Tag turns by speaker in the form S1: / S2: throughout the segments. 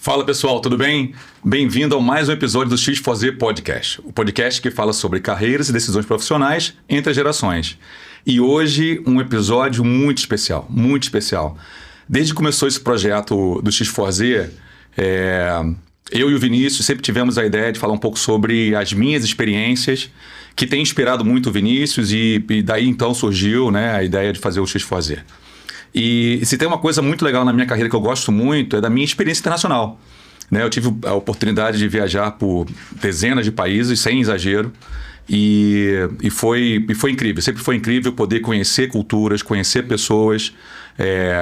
S1: Fala pessoal, tudo bem? Bem-vindo a mais um episódio do X4Z Podcast, o podcast que fala sobre carreiras e decisões profissionais entre as gerações. E hoje um episódio muito especial, muito especial. Desde que começou esse projeto do X4Z, eu e o Vinícius sempre tivemos a ideia de falar um pouco sobre as minhas experiências, que tem inspirado muito o Vinícius e daí então surgiu, né, a ideia de fazer o X4Z. E se tem uma coisa muito legal na minha carreira que eu gosto muito, é da minha experiência internacional. Né? Eu tive a oportunidade de viajar por dezenas de países, sem exagero, e foi incrível. Sempre foi incrível poder conhecer culturas, conhecer pessoas,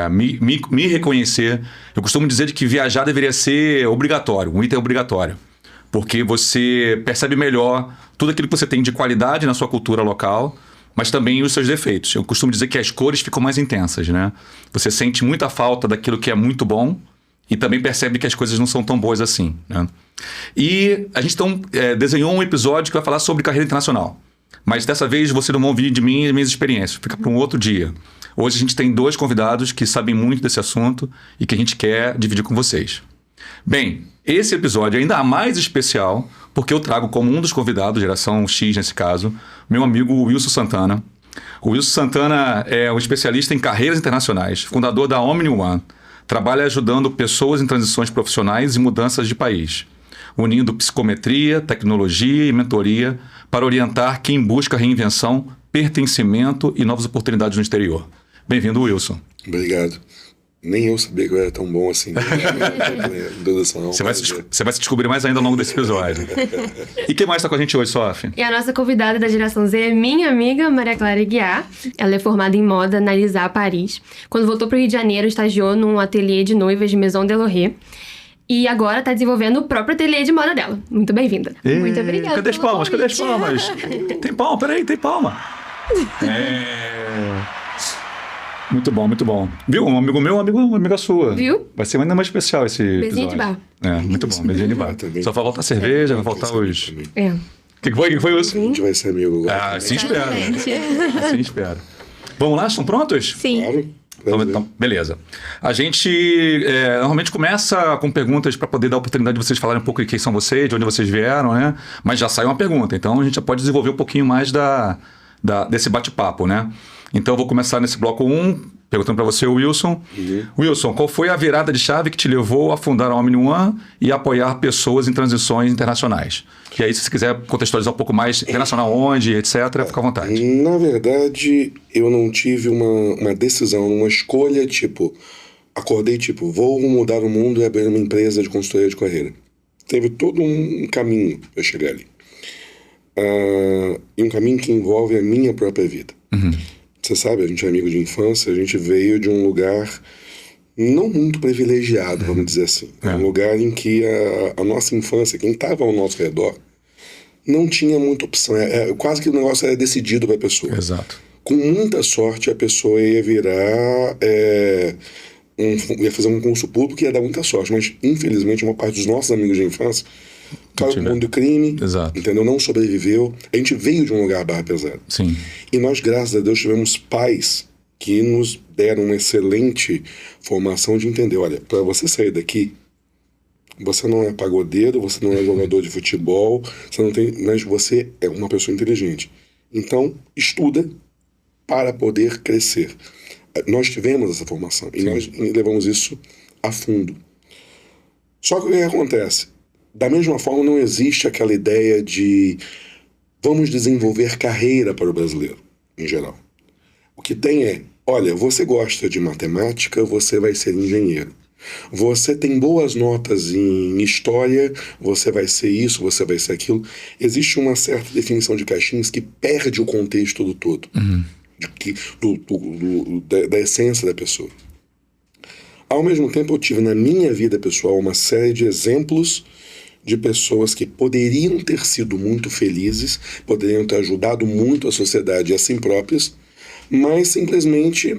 S1: me reconhecer. Eu costumo dizer de que viajar deveria ser obrigatório, um item obrigatório. Porque você percebe melhor tudo aquilo que você tem de qualidade na sua cultura local, mas também os seus defeitos. Eu costumo dizer que as cores ficam mais intensas, né? Você sente muita falta daquilo que é muito bom e também percebe que as coisas não são tão boas assim, né? E a gente então desenhou um episódio que vai falar sobre carreira internacional. Mas dessa vez você não vai ouvir de mim e minhas experiências. Fica para um outro dia. Hoje a gente tem dois convidados que sabem muito desse assunto e que a gente quer dividir com vocês. Bem, esse episódio é ainda mais especial porque eu trago como um dos convidados, geração X nesse caso, meu amigo Wilson Santana. O Wilson Santana é um especialista em carreiras internacionais, fundador da Omni One. Trabalha ajudando pessoas em transições profissionais e mudanças de país, unindo psicometria, tecnologia e mentoria para orientar quem busca reinvenção, pertencimento e novas oportunidades no exterior. Bem-vindo, Wilson.
S2: Obrigado. Nem eu sabia que eu era tão bom assim.
S1: Você vai se descobrir mais ainda ao longo desse episódio. E quem mais está com a gente hoje, Sophie?
S3: E a nossa convidada da geração Z é minha amiga Maria Clara Guiar. Ela é formada em moda na LISA Paris. Quando voltou para o Rio de Janeiro, estagiou num ateliê de noivas de Maison Deloré. E agora está desenvolvendo o próprio ateliê de moda dela. Muito bem-vinda.
S4: Muito obrigada.
S1: Cadê as palmas? Cadê as palmas? Tem palma, peraí, tem palma. Muito bom, muito bom. Viu? Um amigo meu, uma amiga sua.
S3: Viu?
S1: Vai ser ainda mais especial esse episódio.
S3: Beijinho de bar.
S1: Muito bom, beijinho de bar. Só vai faltar cerveja, vai faltar os... O que foi isso?
S2: A gente vai ser amigo agora.
S1: Assim espero. Assim espero. Vamos lá, estão prontos?
S4: Sim.
S2: Claro.
S1: Então, beleza. A gente normalmente começa com perguntas para poder dar a oportunidade de vocês falarem um pouco de quem são vocês, de onde vocês vieram, né? Mas já sai uma pergunta, então a gente já pode desenvolver um pouquinho mais desse bate-papo, né? Então eu vou começar nesse bloco 1, perguntando para você, Wilson. Wilson, qual foi a virada de chave que te levou a fundar a Omni One e apoiar pessoas em transições internacionais? E aí, se você quiser contextualizar um pouco mais, internacional onde, etc., fica à vontade.
S2: Na verdade, eu não tive uma decisão, uma escolha, acordei, vou mudar o mundo e abrir uma empresa de consultoria de carreira. Teve todo um caminho para chegar ali. E um caminho que envolve a minha própria vida. Você sabe, a gente é amigo de infância, a gente veio de um lugar não muito privilegiado, vamos dizer assim. Um lugar em que a nossa infância, quem estava ao nosso redor, não tinha muita opção. Quase que o negócio era decidido para a pessoa.
S1: Exato.
S2: Com muita sorte, a pessoa ia virar... ia fazer um concurso público e ia dar muita sorte. Mas, infelizmente, uma parte dos nossos amigos de infância caiu no mundo do crime, entendeu? Não sobreviveu. A gente veio de um lugar barra pesada.
S1: Sim.
S2: E nós, graças a Deus, tivemos pais que nos deram uma excelente formação de entender, olha, para você sair daqui, você não é pagodeiro, você não é jogador de futebol, mas você é uma pessoa inteligente. Então, estuda para poder crescer. Nós tivemos essa formação e nós levamos isso a fundo. Só que o que acontece? Da mesma forma, não existe aquela ideia de vamos desenvolver carreira para o brasileiro, em geral. O que tem é, olha, você gosta de matemática, você vai ser engenheiro. Você tem boas notas em história, você vai ser isso, você vai ser aquilo. Existe uma certa definição de caixinhas que perde o contexto do todo, da essência da pessoa. Ao mesmo tempo, eu tive na minha vida pessoal uma série de exemplos de pessoas que poderiam ter sido muito felizes, poderiam ter ajudado muito a sociedade e a si próprias, mas simplesmente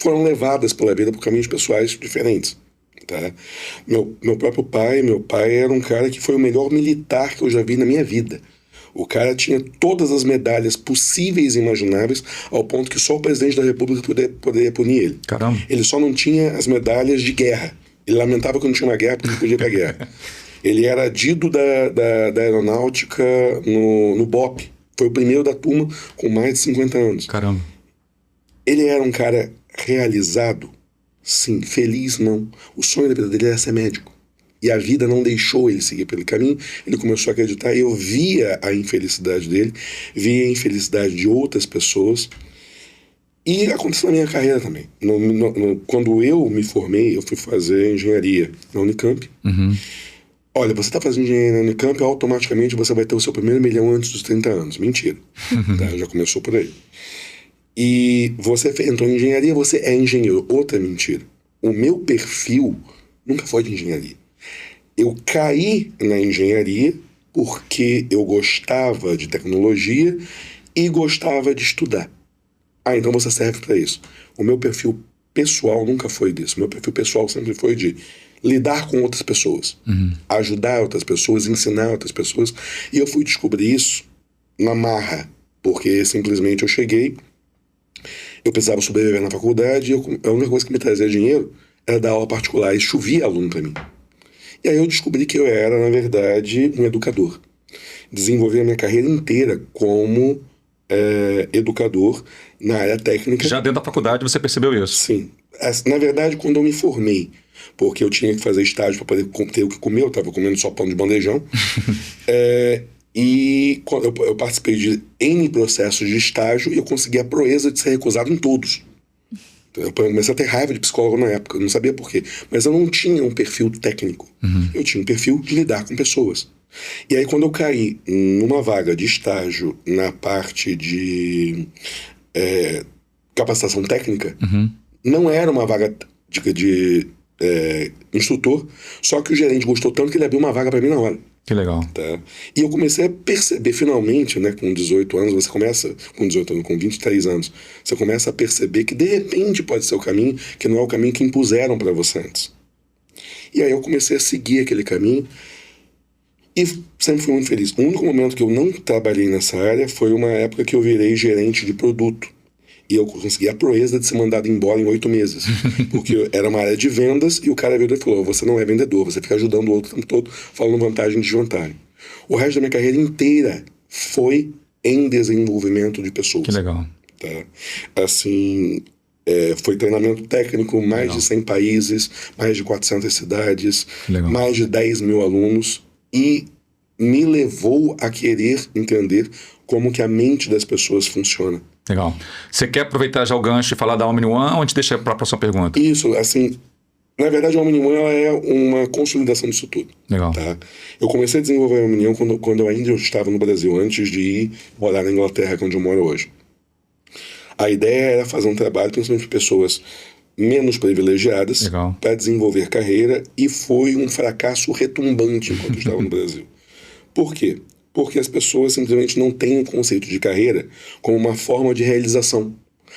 S2: foram levadas pela vida por caminhos pessoais diferentes. Tá? Meu próprio pai, era um cara que foi o melhor militar que eu já vi na minha vida. O cara tinha todas as medalhas possíveis e imagináveis, ao ponto que só o presidente da República poderia punir ele.
S1: Caramba.
S2: Ele só não tinha as medalhas de guerra. Ele lamentava que não tinha uma guerra porque não podia ir pra guerra. Ele era adido da aeronáutica no BOP. Foi o primeiro da turma com mais de 50 anos.
S1: Caramba.
S2: Ele era um cara realizado? Sim. Feliz? Não. O sonho da vida dele era ser médico. E a vida não deixou ele seguir pelo caminho. Ele começou a acreditar. Eu via a infelicidade dele, via a infelicidade de outras pessoas. E aconteceu na minha carreira também. Quando eu me formei, eu fui fazer engenharia na Unicamp.
S1: Uhum.
S2: Olha, você está fazendo engenharia na Unicamp, automaticamente você vai ter o seu primeiro milhão antes dos 30 anos. Mentira. Tá? Já começou por aí. E você entrou em engenharia, você é engenheiro. Outra mentira. O meu perfil nunca foi de engenharia. Eu caí na engenharia porque eu gostava de tecnologia e gostava de estudar. Então você serve para isso. O meu perfil pessoal nunca foi disso. O meu perfil pessoal sempre foi de lidar com outras pessoas, ajudar outras pessoas, ensinar outras pessoas. E eu fui descobrir isso na marra, porque simplesmente eu cheguei, eu precisava sobreviver na faculdade, e a única coisa que me trazia dinheiro era dar aula particular, e chovia aluno para mim. E aí eu descobri que eu era, na verdade, um educador. Desenvolvi a minha carreira inteira como educador na área técnica.
S1: Já dentro da faculdade você percebeu isso?
S2: Sim. Na verdade, quando eu me formei, porque eu tinha que fazer estágio para poder ter o que comer, eu estava comendo só pão de bandejão. E eu participei de N processos de estágio e eu consegui a proeza de ser recusado em todos. Eu comecei a ter raiva de psicólogo na época, eu não sabia por quê. Mas eu não tinha um perfil técnico. Eu tinha um perfil de lidar com pessoas. E aí quando eu caí numa vaga de estágio na parte de capacitação técnica, não era uma vaga de instrutor, só que o gerente gostou tanto que ele abriu uma vaga para mim na hora.
S1: Que legal.
S2: Tá? E eu comecei a perceber, finalmente, né, com 18 anos, você começa, com 18 anos, com 23 anos, você começa a perceber que de repente pode ser o caminho, que não é o caminho que impuseram para você antes. E aí eu comecei a seguir aquele caminho e sempre fui muito feliz. O único momento que eu não trabalhei nessa área foi uma época que eu virei gerente de produto. E eu consegui a proeza de ser mandado embora em 8 meses. Porque era uma área de vendas e o cara veio e falou: você não é vendedor, você fica ajudando o outro o tempo todo, falando vantagem e desvantagem. O resto da minha carreira inteira foi em desenvolvimento de pessoas.
S1: Que legal.
S2: Tá? Assim, foi treinamento técnico, mais de 100 países, mais de 400 cidades, mais de 10 mil alunos. E me levou a querer entender como que a mente das pessoas funciona.
S1: Legal. Você quer aproveitar já o gancho e falar da Omni One ou a gente deixa para a próxima pergunta?
S2: Isso, assim, na verdade a Omni One ela é uma consolidação disso tudo.
S1: Legal.
S2: Tá? Eu comecei a desenvolver a Omni One quando eu ainda estava no Brasil, antes de ir morar na Inglaterra, que é onde eu moro hoje. A ideia era fazer um trabalho, principalmente para pessoas menos privilegiadas, para desenvolver carreira, e foi um fracasso retumbante enquanto eu estava no Brasil. Por quê? Porque as pessoas simplesmente não têm o conceito de carreira como uma forma de realização.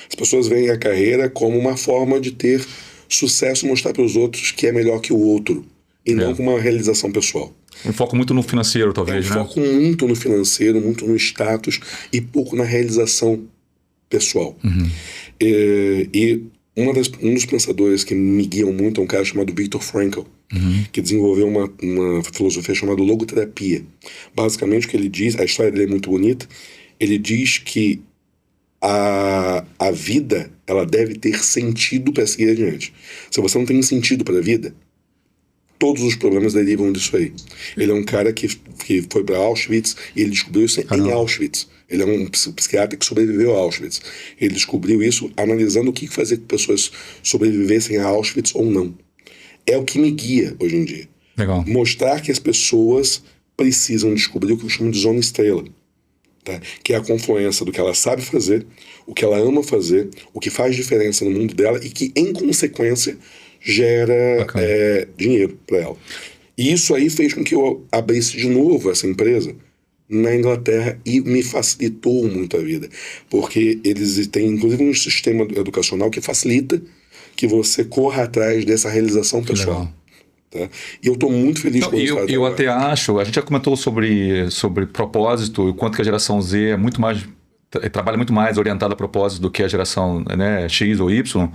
S2: As pessoas veem a carreira como uma forma de ter sucesso, mostrar para os outros que é melhor que o outro, e não como uma realização pessoal.
S1: Um foco muito no financeiro, talvez, né?
S2: Foco muito no financeiro, muito no status e pouco na realização pessoal. E um dos pensadores que me guiam muito é um cara chamado Viktor Frankl, que desenvolveu uma filosofia chamada logoterapia. Basicamente o que ele diz, a história dele é muito bonita, ele diz que a vida ela deve ter sentido para seguir adiante. Se você não tem sentido para a vida, todos os problemas derivam disso aí. Ele é um cara que foi para Auschwitz e ele descobriu isso em Auschwitz. Ele é um psiquiatra que sobreviveu a Auschwitz. Ele descobriu isso analisando o que fazia que pessoas sobrevivessem a Auschwitz ou não. É o que me guia hoje em dia.
S1: Legal.
S2: Mostrar que as pessoas precisam descobrir o que eu chamo de zona estrela. Tá? Que é a confluência do que ela sabe fazer, o que ela ama fazer, o que faz diferença no mundo dela e que, em consequência, gera dinheiro para ela. E isso aí fez com que eu abrisse de novo essa empresa na Inglaterra e me facilitou muito a vida. Porque eles têm, inclusive, um sistema educacional que facilita que você corra atrás dessa realização pessoal. Tá? E eu estou muito feliz com isso.
S1: Eu até acho, a gente já comentou sobre propósito, o quanto que a geração Z é muito mais, trabalha muito mais orientada a propósito do que a geração, né, X ou Y.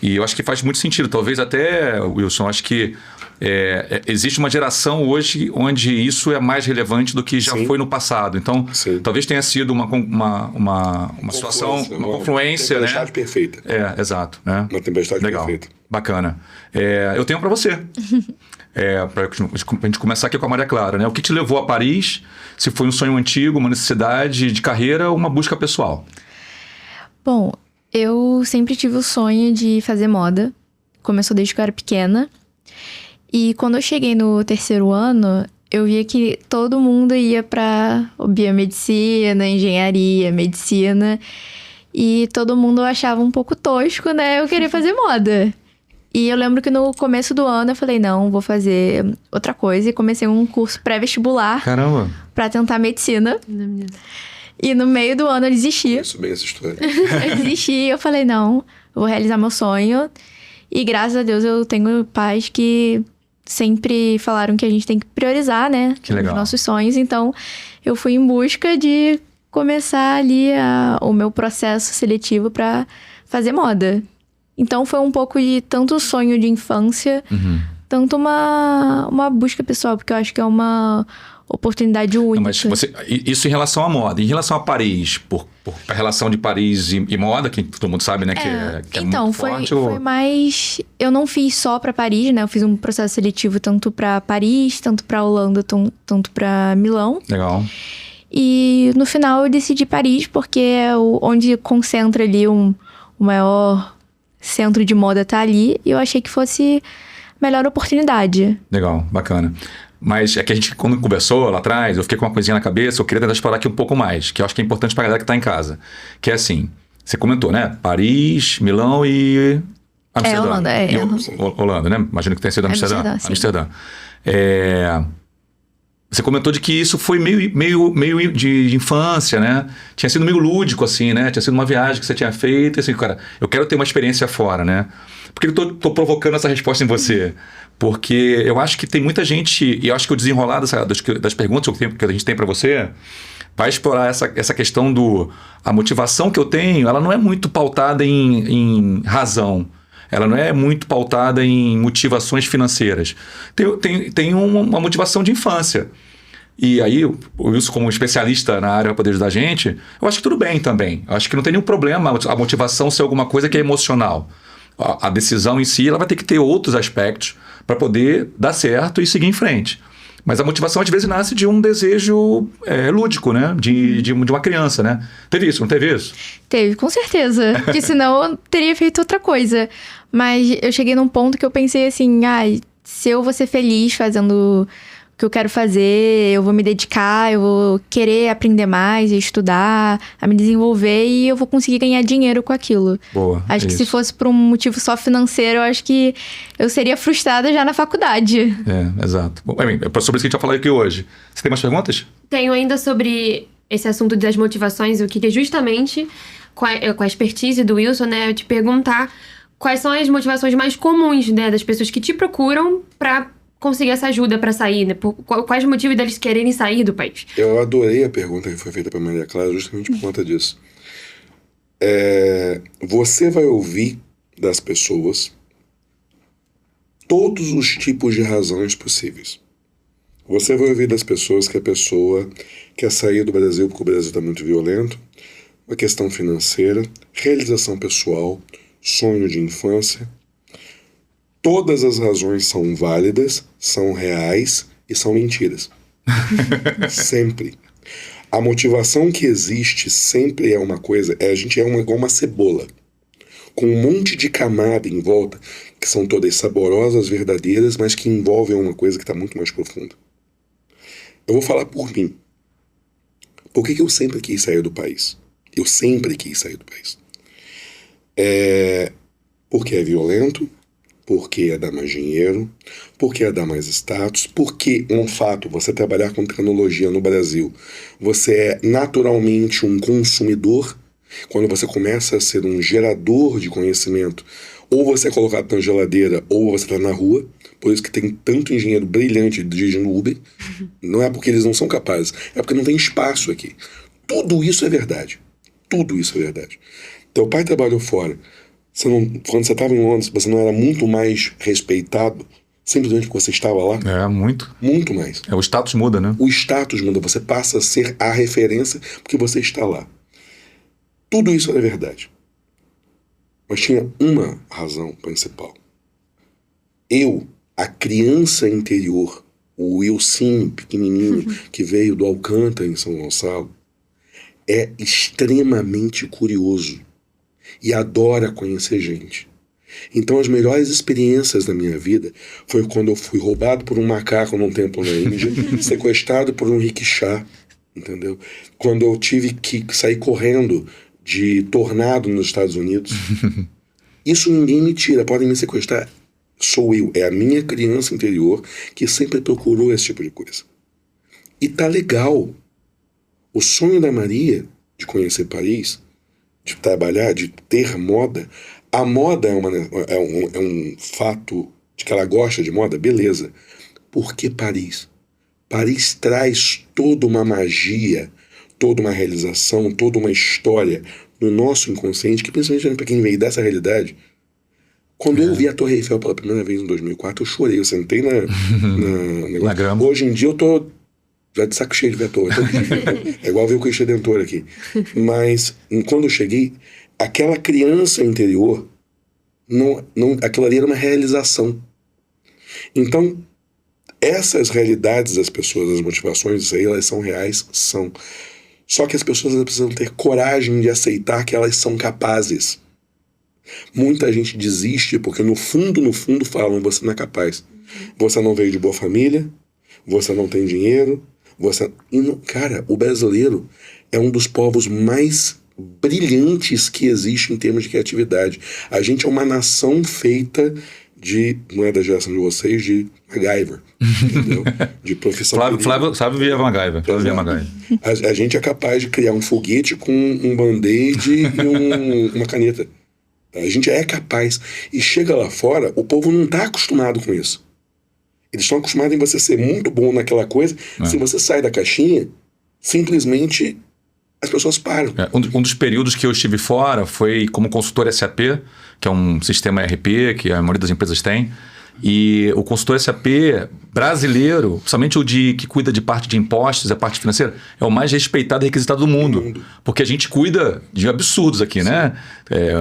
S1: E eu acho que faz muito sentido. Talvez até, Wilson, acho que existe uma geração hoje onde isso é mais relevante do que já
S2: Sim.
S1: foi no passado. Então,
S2: Sim.
S1: talvez tenha sido uma situação, uma confluência, né?
S2: Tempestade perfeita.
S1: Exato. Né?
S2: Uma tempestade
S1: Legal,
S2: perfeita.
S1: bacana. Eu tenho para você. Para a gente começar aqui com a Maria Clara, né? O que te levou a Paris? Se foi um sonho antigo, uma necessidade de carreira ou uma busca pessoal?
S4: Bom, eu sempre tive o sonho de fazer moda. Começou desde que eu era pequena. E quando eu cheguei no 3º ano, eu via que todo mundo ia para biomedicina, engenharia, medicina. E todo mundo achava um pouco tosco, né? Eu queria fazer moda. E eu lembro que no começo do ano eu falei, não, vou fazer outra coisa. E comecei um curso pré-vestibular.
S1: Caramba!
S4: Pra tentar medicina. E no meio do ano eu desisti.
S2: Isso bem essa história.
S4: Eu desisti e eu falei, não, eu vou realizar meu sonho. E graças a Deus eu tenho pais que sempre falaram que a gente tem que priorizar, né?
S1: Que legal.
S4: Os nossos sonhos. Então, eu fui em busca de começar ali o meu processo seletivo pra fazer moda. Então, foi um pouco de tanto sonho de infância, tanto uma busca pessoal, porque eu acho que é uma oportunidade única.
S1: Não, mas isso em relação à moda. Em relação a Paris, por a relação de Paris e moda, que todo mundo sabe, né? Que é
S4: então,
S1: muito
S4: foi,
S1: forte.
S4: foi mais... Eu não fiz só pra Paris, né? Eu fiz um processo seletivo tanto pra Paris, tanto pra Holanda, tanto pra Milão.
S1: Legal.
S4: E no final eu decidi Paris, porque é onde concentra ali o maior centro de moda tá ali. E eu achei que fosse a melhor oportunidade.
S1: Legal, bacana. Mas é que a gente, quando conversou lá atrás, eu fiquei com uma coisinha na cabeça, eu queria tentar explorar aqui um pouco mais, que eu acho que é importante pra galera que tá em casa. Que é assim, você comentou, né? Paris, Milão e Amsterdã.
S4: Holanda,
S1: Holanda, né? Imagino que tenha sido Amsterdã.
S4: Amsterdã, sim.
S1: Você comentou de que isso foi meio de infância, né? Tinha sido meio lúdico, assim, né? Tinha sido uma viagem que você tinha feito, assim, cara, eu quero ter uma experiência fora, né? Por que eu tô provocando essa resposta em você? Porque eu acho que tem muita gente, e eu acho que o desenrolar das perguntas que a gente tem para você vai explorar essa questão a motivação que eu tenho, ela não é muito pautada em razão. Ela não é muito pautada em motivações financeiras. Tem uma motivação de infância. E aí, o Wilson, como especialista na área, vai poder ajudar a gente, eu acho que tudo bem também. Eu acho que não tem nenhum problema a motivação ser alguma coisa que é emocional. A decisão em si, ela vai ter que ter outros aspectos para poder dar certo e seguir em frente. Mas a motivação, às vezes, nasce de um desejo lúdico, né? De uma criança, né? Teve isso, não teve isso?
S4: Teve, com certeza. Porque senão eu teria feito outra coisa. Mas eu cheguei num ponto que eu pensei assim, se eu vou ser feliz fazendo o que eu quero fazer, eu vou me dedicar, eu vou querer aprender mais, estudar, a me desenvolver e eu vou conseguir ganhar dinheiro com aquilo.
S1: Boa.
S4: Acho que se fosse por um motivo só financeiro, eu acho que eu seria frustrada já na faculdade.
S1: Exato. Bom, é sobre isso que a gente vai falar aqui hoje. Você tem mais perguntas?
S3: Tenho ainda sobre esse assunto das motivações, o que é justamente com a expertise do Wilson, né? Eu te perguntar quais são as motivações mais comuns, né, das pessoas que te procuram para conseguir essa ajuda para sair, né? Quais os motivos deles quererem sair do país?
S2: Eu adorei a pergunta que foi feita para Maria Clara justamente por conta disso. Você vai ouvir das pessoas todos os tipos de razões possíveis. Você vai ouvir das pessoas que a pessoa quer sair do Brasil porque o Brasil está muito violento, uma questão financeira, realização pessoal, sonho de infância. Todas as razões são válidas, são reais e são mentiras. Sempre. A motivação que existe sempre é uma coisa, a gente é igual uma cebola, com um monte de camada em volta, que são todas saborosas, verdadeiras, mas que envolvem uma coisa que está muito mais profunda. Eu vou falar por mim. Por que eu sempre quis sair do país? Eu sempre quis sair do país. Porque é violento, porque é dar mais dinheiro, porque é dar mais status, porque, um fato, você trabalhar com tecnologia no Brasil, você é naturalmente um consumidor. Quando você começa a ser um gerador de conhecimento, ou você é colocado na geladeira, ou você está na rua. Por isso que tem tanto engenheiro brilhante dirigindo Uber. Não é porque eles não são capazes, é porque não tem espaço aqui. Tudo isso é verdade. Tudo isso é verdade. Teu pai trabalhou fora Quando você estava em Londres, você não era muito mais respeitado simplesmente porque você estava lá?
S1: É, muito.
S2: Muito mais.
S1: O status muda, né?
S2: O status muda, você passa a ser a referência porque você está lá. Tudo isso era verdade. Mas tinha uma razão principal. Eu, a criança interior, o Wilson pequenininho que veio do Alcântara em São Gonçalo, é extremamente curioso e adora conhecer gente. Então as melhores experiências da minha vida foi quando eu fui roubado por um macaco num templo na Índia, sequestrado por um rickshaw, entendeu? Quando eu tive que sair correndo de tornado nos Estados Unidos. Isso ninguém me tira, podem me sequestrar. Sou eu, é a minha criança interior que sempre procurou esse tipo de coisa. E tá legal. O sonho da Maria de conhecer Paris, de trabalhar, de ter moda. A moda é um fato de que ela gosta de moda, beleza. Por que Paris? Paris traz toda uma magia, toda uma realização, toda uma história no nosso inconsciente, que principalmente para quem veio dessa realidade. Quando eu vi a Torre Eiffel pela primeira vez em 2004, eu chorei, eu sentei
S1: na grama.
S2: Hoje em dia eu tô já de saco cheio de ver a torre. É igual ver o Cristo Redentor aqui. Mas quando eu cheguei, aquela criança interior, aquilo ali era uma realização. Então, essas realidades das pessoas, as motivações, isso aí, elas são reais, são. Só que as pessoas precisam ter coragem de aceitar que elas são capazes. Muita gente desiste porque no fundo falam, você não é capaz. Você não veio de boa família, você não tem dinheiro, cara, o brasileiro é um dos povos mais brilhantes que existe em termos de criatividade. A gente é uma nação feita de, não é da geração de vocês, de MacGyver, entendeu? De profissão.
S1: Flávio sabe via MacGyver.
S2: A gente é capaz de criar um foguete com um band-aid e uma caneta. A gente é capaz. E chega lá fora, o povo não está acostumado com isso. Eles estão acostumados em você ser muito bom naquela coisa. Se você sai da caixinha, simplesmente as pessoas param.
S1: Um dos períodos que eu estive fora foi como consultor SAP, que é um sistema ERP que a maioria das empresas tem. E o consultor SAP brasileiro, principalmente o que cuida de parte de impostos, a parte financeira, é o mais respeitado e requisitado do mundo. Porque a gente cuida de absurdos aqui, né?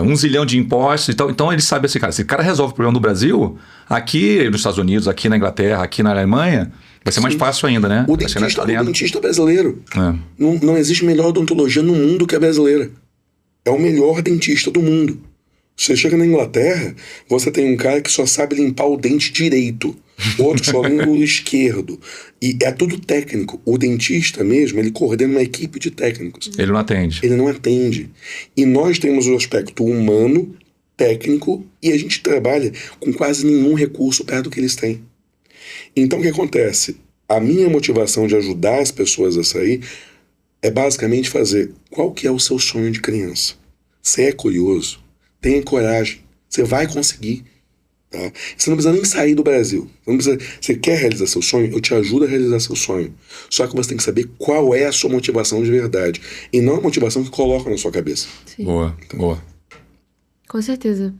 S1: 1 zilhão de impostos e tal. Então ele sabe assim, cara, se o cara resolve o problema do Brasil, aqui nos Estados Unidos, aqui na Inglaterra, aqui na Alemanha, vai ser mais fácil ainda, né?
S2: O dentista brasileiro. Não existe melhor odontologia no mundo que a brasileira. É o melhor dentista do mundo. Você chega na Inglaterra, você tem um cara que só sabe limpar o dente direito, outro só limpa o esquerdo. E é tudo técnico. O dentista mesmo, ele coordena uma equipe de técnicos.
S1: Ele não atende.
S2: Ele não atende. E nós temos o aspecto humano, técnico, e a gente trabalha com quase nenhum recurso perto do que eles têm. Então o que acontece? A minha motivação de ajudar as pessoas a sair é basicamente fazer qual que é o seu sonho de criança. Você é curioso? Tenha coragem, você vai conseguir. Tá? Você não precisa nem sair do Brasil. Você quer realizar seu sonho? Eu te ajudo a realizar seu sonho. Só que você tem que saber qual é a sua motivação de verdade. E não a motivação que coloca na sua cabeça.
S3: Sim.
S1: Boa.
S3: Com certeza.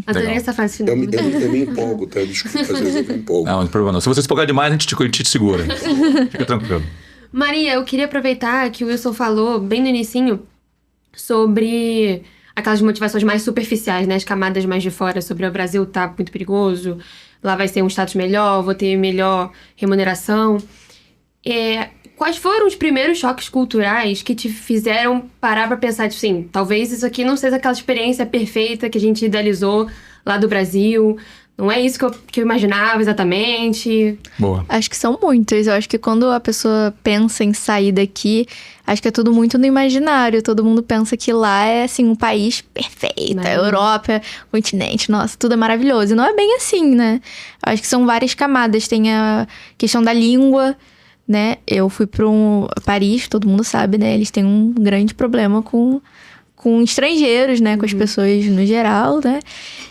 S3: Adorei essa frase final.
S2: Eu me empolgo, tá? Desculpa, às vezes eu me empolgo.
S1: Não tem problema não. Se você se empolgar demais, a gente te segura. Fica tranquilo.
S3: Maria, eu queria aproveitar que o Wilson falou bem no inicinho sobre aquelas motivações mais superficiais, né? As camadas mais de fora sobre o Brasil tá muito perigoso, lá vai ser um status melhor, vou ter melhor remuneração. Quais foram os primeiros choques culturais que te fizeram parar pra pensar, tipo assim, talvez isso aqui não seja aquela experiência perfeita que a gente idealizou lá do Brasil, não é isso que eu imaginava exatamente?
S1: Boa.
S4: Acho que são muitos. Eu acho que quando a pessoa pensa em sair daqui, acho que é tudo muito no imaginário. Todo mundo pensa que lá é, assim, um país perfeito. A Europa, o continente, nossa, tudo é maravilhoso. E não é bem assim, né? Acho que são várias camadas. Tem a questão da língua, né? Eu fui para Paris, todo mundo sabe, né? Eles têm um grande problema com estrangeiros, né? Com as pessoas no geral, né?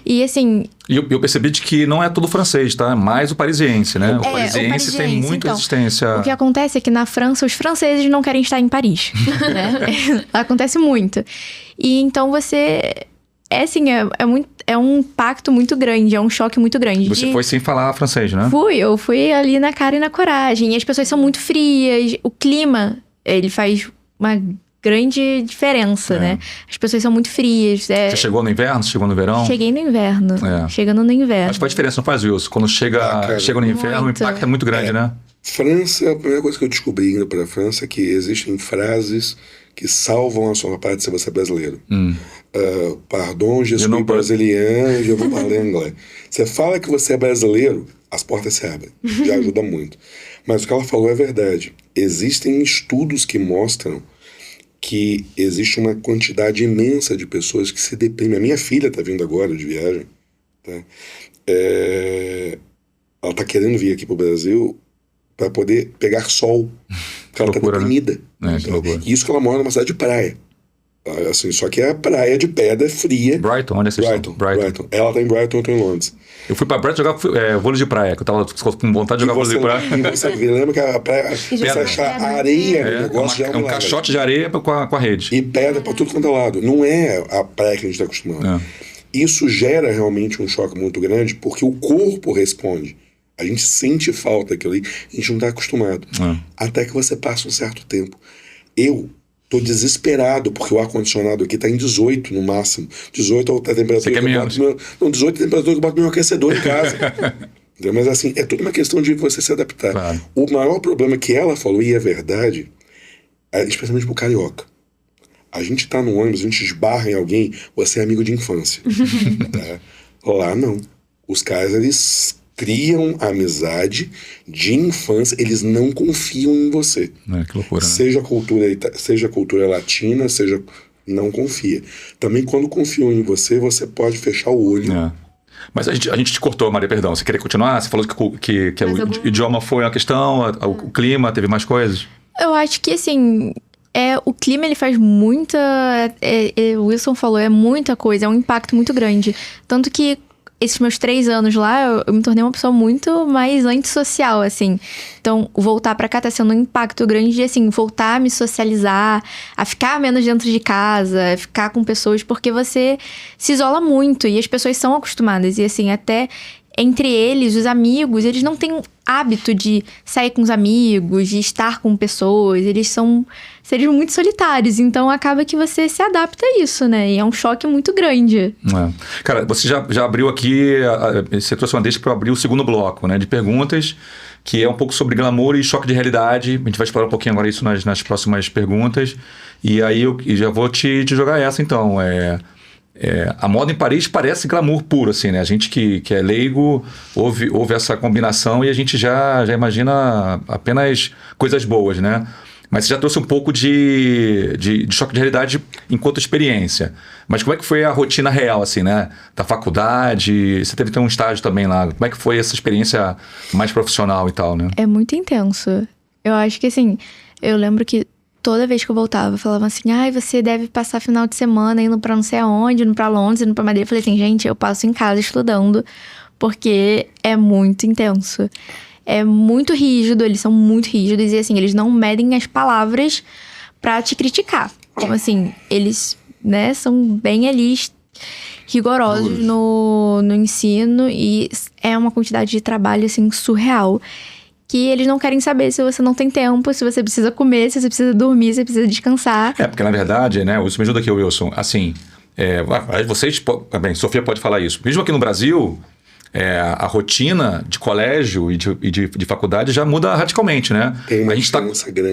S4: E assim...
S1: E eu percebi de que não é todo francês, tá? Mais o parisiense, né? O parisiense tem muita resistência.
S4: O que acontece é que na França, os franceses não querem estar em Paris, né? Acontece muito. E então você É assim, é um impacto muito grande, é um choque muito grande.
S1: Você foi sem falar francês, né?
S4: Eu fui ali na cara e na coragem. E as pessoas são muito frias. O clima, ele faz uma grande diferença, né? As pessoas são muito frias.
S1: Você chegou no inverno? Você chegou no verão?
S4: Cheguei no inverno. Chegando no inverno.
S1: Mas faz diferença, não faz, Wilson? Quando chega no inverno, o impacto é muito grande, né?
S2: França, a primeira coisa que eu descobri indo para a França é que existem frases que salvam a sua parte se você é brasileiro. Pardon, je suis brésilien, je veux parler anglais. Você fala que você é brasileiro, as portas se abrem. Já ajuda muito. Mas o que ela falou é verdade. Existem estudos que mostram que existe uma quantidade imensa de pessoas que se deprimem. A minha filha está vindo agora de viagem. Tá? Ela está querendo vir aqui para o Brasil para poder pegar sol. Porque ela está deprimida.
S1: Né? Que loucura.
S2: E isso que ela mora numa cidade de praia. Assim, só que é a praia de pedra fria.
S1: Brighton, onde é que
S2: Brighton. Ela tá em Brighton, eu tô em Londres.
S1: Eu fui pra Brighton jogar vôlei de praia, que eu tava com vontade de jogar vôlei de praia.
S2: E você lembra que a praia, você achar areia no negócio já é um
S1: caixote de areia com a rede.
S2: E pedra pra tudo quanto é lado. Não é a praia que a gente tá acostumado. Isso gera realmente um choque muito grande, porque o corpo responde. A gente sente falta daquilo ali, a gente não tá acostumado. Até que você passa um certo tempo. Eu tô desesperado, porque o ar-condicionado aqui tá em 18 no máximo. 18 é a temperatura
S1: que eu boto
S2: não, 18 é a temperatura que eu boto no meu aquecedor em casa. Mas assim, é tudo uma questão de você se adaptar.
S1: Claro.
S2: O maior problema que ela falou, e é verdade, especialmente pro carioca. A gente tá no ônibus, a gente esbarra em alguém, você é amigo de infância. Tá? Lá não. Os caras, eles criam amizade de infância, eles não confiam em você.
S1: Que loucura, né?
S2: Seja cultura latina, não confia. Também quando confiam em você, você pode fechar o olho.
S1: Mas a gente te cortou, Maria, perdão. Você queria continuar? Você falou que o idioma foi uma questão, o clima, teve mais coisas?
S4: Eu acho que, assim, o clima, ele faz muita... o Wilson falou, é muita coisa, é um impacto muito grande. Tanto que esses meus 3 anos lá, eu me tornei uma pessoa muito mais antissocial, assim. Então, voltar pra cá tá sendo um impacto grande de, assim, voltar a me socializar, a ficar menos dentro de casa, a ficar com pessoas, porque você se isola muito e as pessoas são acostumadas. E, assim, até entre eles, os amigos, eles não têm hábito de sair com os amigos, de estar com pessoas. Eles são seres muito solitários. Então, acaba que você se adapta a isso, né? E é um choque muito grande.
S1: Cara, você já abriu aqui... Você trouxe uma deixa para abrir o segundo bloco, né? De perguntas, que é um pouco sobre glamour e choque de realidade. A gente vai explorar um pouquinho agora isso nas próximas perguntas. E aí, eu já vou te jogar essa, então. A moda em Paris parece glamour puro, assim, né? A gente que é leigo ouve essa combinação e a gente já imagina apenas coisas boas, né? Mas você já trouxe um pouco de choque de realidade enquanto experiência. Mas como é que foi a rotina real, assim, né? Da faculdade, você teve um estágio também lá. Como é que foi essa experiência mais profissional e tal, né?
S4: É muito intenso. Eu acho que, assim, eu lembro que toda vez que eu voltava, falavam assim, você deve passar final de semana indo pra não sei aonde, indo pra Londres, indo pra Madrid. Eu falei assim, gente, eu passo em casa estudando, porque é muito intenso. É muito rígido, eles são muito rígidos e, assim, eles não medem as palavras pra te criticar. Então, assim, eles, né, são bem ali rigorosos no ensino e é uma quantidade de trabalho, assim, surreal. Que eles não querem saber se você não tem tempo, se você precisa comer, se você precisa dormir, se você precisa descansar.
S1: Porque na verdade, né, Wilson, me ajuda aqui, Wilson, assim, vocês, bem, Sofia pode falar isso, mesmo aqui no Brasil, a rotina de colégio e de faculdade já muda radicalmente, né?
S2: Tem uma
S1: a gente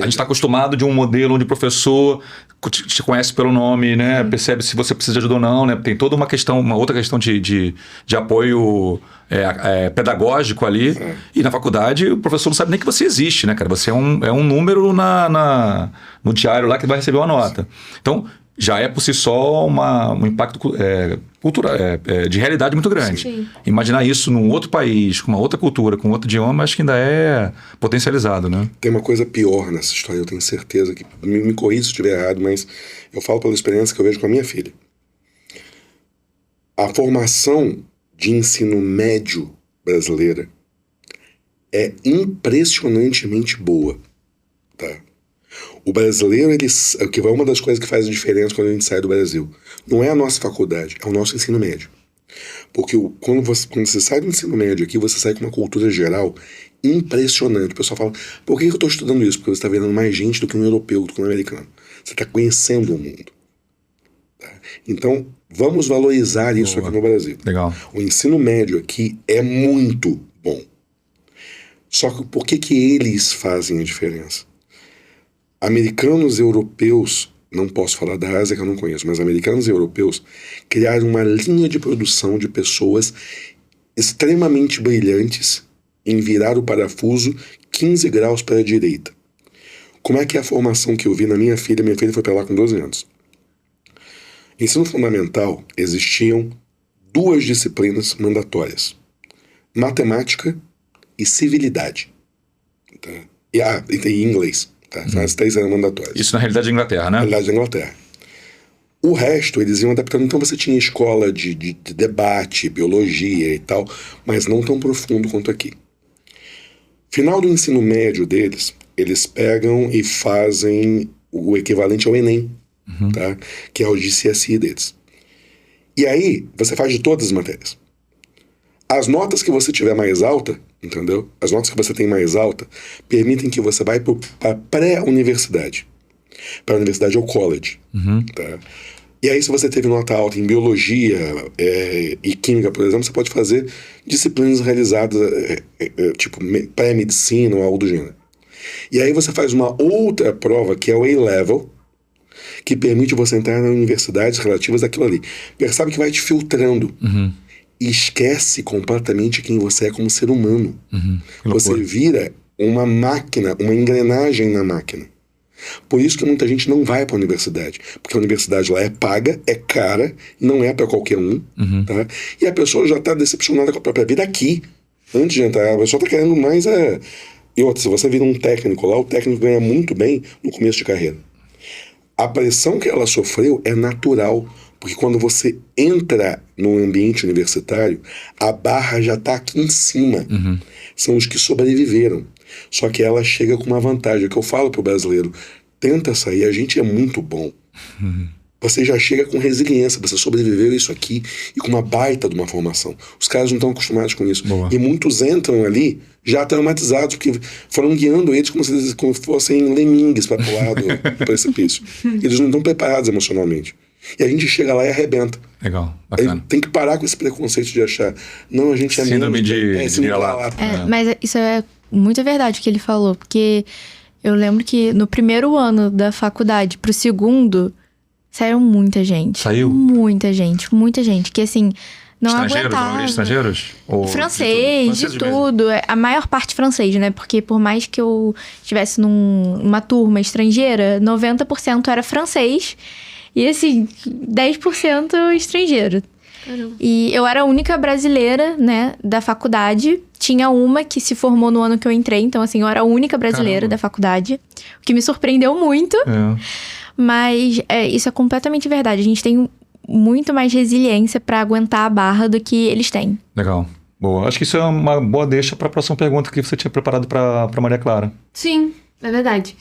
S1: está acostumado de um modelo onde o professor te conhece pelo nome, né? Percebe se você precisa de ajuda ou não, né? Tem toda uma outra questão de apoio pedagógico ali. E na faculdade o professor não sabe nem que você existe, né, cara? Você é um número no diário lá que vai receber uma nota. Então, já é por si só um impacto cultural, de realidade muito grande.
S3: Sim.
S1: Imaginar isso num outro país, com uma outra cultura, com outro idioma, acho que ainda é potencializado, né?
S2: Tem uma coisa pior nessa história, eu tenho certeza que... Me corrija se estiver errado, mas eu falo pela experiência que eu vejo com a minha filha. A formação de ensino médio brasileira é impressionantemente boa, tá? O brasileiro, que é uma das coisas que faz a diferença quando a gente sai do Brasil. Não é a nossa faculdade, é o nosso ensino médio. Porque quando você sai do ensino médio aqui, você sai com uma cultura geral impressionante. O pessoal fala, por que eu estou estudando isso? Porque você está vendo mais gente do que um europeu, do que um americano. Você está conhecendo o mundo. Tá? Então, vamos valorizar isso aqui no Brasil.
S1: Legal.
S2: O ensino médio aqui é muito bom. Só que por que eles fazem a diferença? Americanos e europeus, não posso falar da Ásia que eu não conheço, mas americanos e europeus criaram uma linha de produção de pessoas extremamente brilhantes em virar o parafuso 15 graus para a direita. Como é que é a formação que eu vi na minha filha? Minha filha foi para lá com 12 anos. Ensino fundamental, existiam 2 disciplinas mandatórias. Matemática e civilidade. Tá? E inglês. Tá? As 3 eram mandatórias.
S1: Isso na realidade da Inglaterra, né?
S2: Na realidade da Inglaterra. O resto eles iam adaptando. Então você tinha escola de debate, biologia e tal, mas não tão profundo quanto aqui. Final do ensino médio deles, eles pegam e fazem o equivalente ao Enem, tá? Que é o GCSE deles. E aí, você faz de todas as matérias. As notas que você tiver mais alta, entendeu? As notas que você tem mais alta permitem que você vá para a pré-universidade. Para a universidade ou college. Tá? E aí, se você teve nota alta em biologia e química, por exemplo, você pode fazer disciplinas realizadas, tipo pré-medicina ou algo do gênero. E aí você faz uma outra prova, que é o A-Level, que permite você entrar nas universidades relativas àquilo ali. Percebe que vai te filtrando. E esquece completamente quem você é como ser humano. Você vira uma máquina, uma engrenagem na máquina. Por isso que muita gente não vai para a universidade. Porque a universidade lá é paga, é cara, não é para qualquer um. Tá? E a pessoa já está decepcionada com a própria vida aqui. Antes de entrar, a pessoa está querendo mais... E outra, se você vira um técnico lá, o técnico ganha muito bem no começo de carreira. A pressão que ela sofreu é natural. Porque quando você entra no ambiente universitário, a barra já está aqui em cima. São os que sobreviveram. Só que ela chega com uma vantagem. Que eu falo pro brasileiro, tenta sair, a gente é muito bom. Você já chega com resiliência, você sobreviveu isso aqui e com uma baita de uma formação. Os caras não estão acostumados com isso.
S1: Boa.
S2: E muitos entram ali já traumatizados, porque foram guiando eles como se fossem lemingues para pular do precipício. Eles não estão preparados emocionalmente. E a gente chega lá e arrebenta.
S1: Legal, bacana.
S2: Tem que parar com esse preconceito de achar, não, a gente é
S1: Síndrome de vira-lata.
S4: Mas isso é muito verdade o que ele falou, porque eu lembro que no primeiro ano da faculdade pro segundo, saiu muita gente.
S1: Saiu?
S4: Muita gente, que assim, não
S1: Estrangeiros,
S4: aguentava.
S1: de estrangeiros? Ou
S4: Francês, de tudo. A maior parte francês, né? Porque por mais que eu estivesse numa turma estrangeira, 90% era francês. E assim, 10% estrangeiro.
S3: Caramba.
S4: E eu era a única brasileira, né, da faculdade. Tinha uma que se formou no ano que eu entrei. Então, assim, eu era a única brasileira da faculdade. O que me surpreendeu muito. Mas isso é completamente verdade. A gente tem muito mais resiliência pra aguentar a barra do que eles têm.
S1: Legal. Boa. Acho que isso é uma boa deixa para a próxima pergunta que você tinha preparado para Maria Clara.
S3: Sim, é verdade.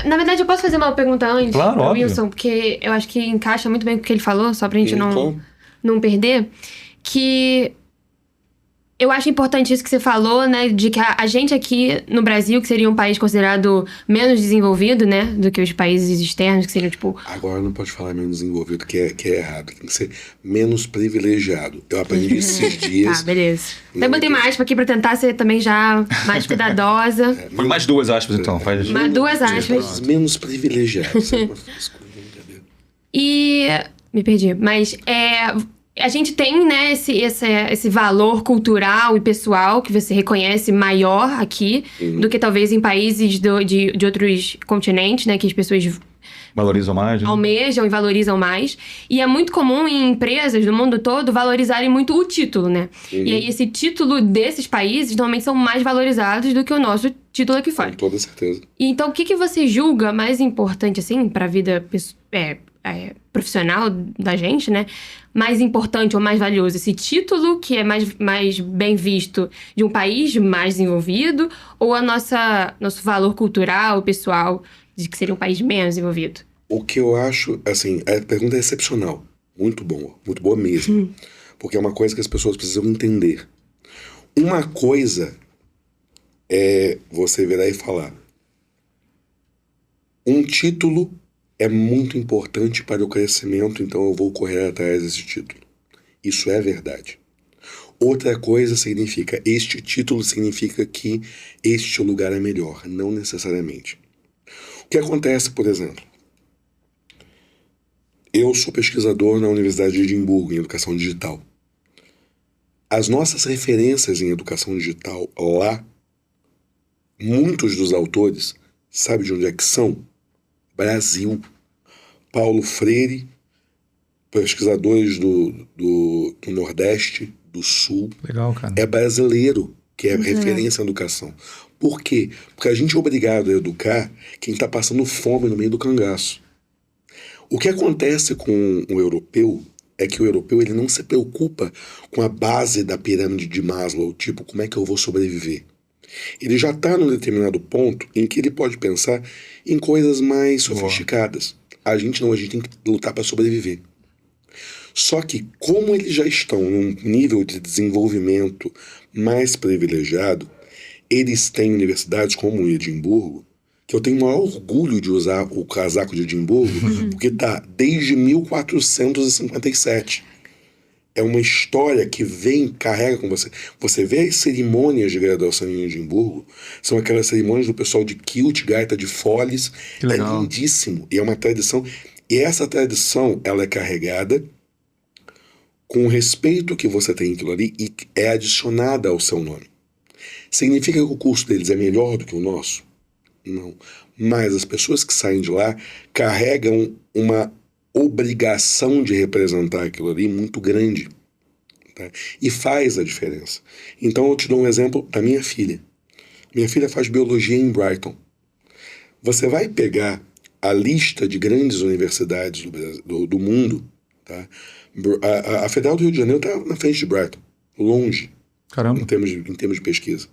S3: Na verdade, eu posso fazer uma pergunta antes,
S1: Claro,
S3: pro
S1: óbvio.
S3: Wilson, porque eu acho que encaixa muito bem com o que ele falou, só pra gente não perder. Que eu acho importante isso que você falou, né? De que a gente aqui no Brasil, que seria um país considerado menos desenvolvido, né? Do que os países externos, que seriam tipo...
S2: Agora não pode falar menos desenvolvido, que é errado. Tem que ser menos privilegiado. Eu aprendi esses dias.
S3: Tá, beleza. Até botei uma aspa aqui pra tentar ser também já mais cuidadosa.
S1: Põe mais 2 aspas, então. Faz...
S3: Mais 2 aspas.
S2: Menos privilegiado. Isso é uma frescura, brincadeira.
S3: E... Me perdi. Mas a gente tem, né, esse valor cultural e pessoal que você reconhece maior aqui do que talvez em países de outros continentes, né? Que as pessoas
S1: Valorizam mais, né?
S3: almejam e valorizam mais. E é muito comum em empresas do mundo todo valorizarem muito o título, né? E aí esse título desses países normalmente são mais valorizados do que o nosso título aqui fora.
S2: Com toda certeza.
S3: E então, o que você julga mais importante, assim, pra vida profissional da gente, né? Mais importante ou mais valioso? Esse título, que é mais bem visto de um país mais desenvolvido, ou nosso valor cultural, pessoal, de que seria um país menos desenvolvido?
S2: O que eu acho, assim, a pergunta é excepcional. Muito boa mesmo. Porque é uma coisa que as pessoas precisam entender. Uma coisa é você virar e falar: um título é muito importante para o crescimento, então eu vou correr atrás desse título. Isso é verdade. Outra coisa significa, este título significa que este lugar é melhor, não necessariamente. O que acontece, por exemplo, eu sou pesquisador na Universidade de Edimburgo, em educação digital. As nossas referências em educação digital lá, muitos dos autores, sabe de onde é que são? Brasil. Paulo Freire, pesquisadores do Nordeste, do Sul.
S1: Legal, cara.
S2: É brasileiro que é referência em educação. Por quê? Porque a gente é obrigado a educar quem está passando fome no meio do cangaço. O que acontece com o europeu é que o europeu ele não se preocupa com a base da pirâmide de Maslow, tipo, como é que eu vou sobreviver? Ele já está num determinado ponto em que ele pode pensar em coisas mais sofisticadas. A gente não, a gente tem que lutar para sobreviver. Só que, como eles já estão num nível de desenvolvimento mais privilegiado, eles têm universidades como o Edimburgo, que eu tenho o maior orgulho de usar o casaco de Edimburgo, porque tá desde 1457. É uma história que vem, carrega com você. Você vê as cerimônias de graduação em Edimburgo, são aquelas cerimônias do pessoal de kilt, gaita de foles.
S1: Que legal.
S2: É lindíssimo. E é uma tradição. E essa tradição, ela é carregada com o respeito que você tem aquilo ali e é adicionada ao seu nome. Significa que o curso deles é melhor do que o nosso? Não. Mas as pessoas que saem de lá carregam uma obrigação de representar aquilo ali muito grande. Tá? E faz a diferença. Então eu te dou um exemplo da minha filha. Minha filha faz biologia em Brighton. Você vai pegar a lista de grandes universidades do mundo, tá? A Federal do Rio de Janeiro está na frente de Brighton, longe,
S1: Caramba.
S2: em termos de pesquisa.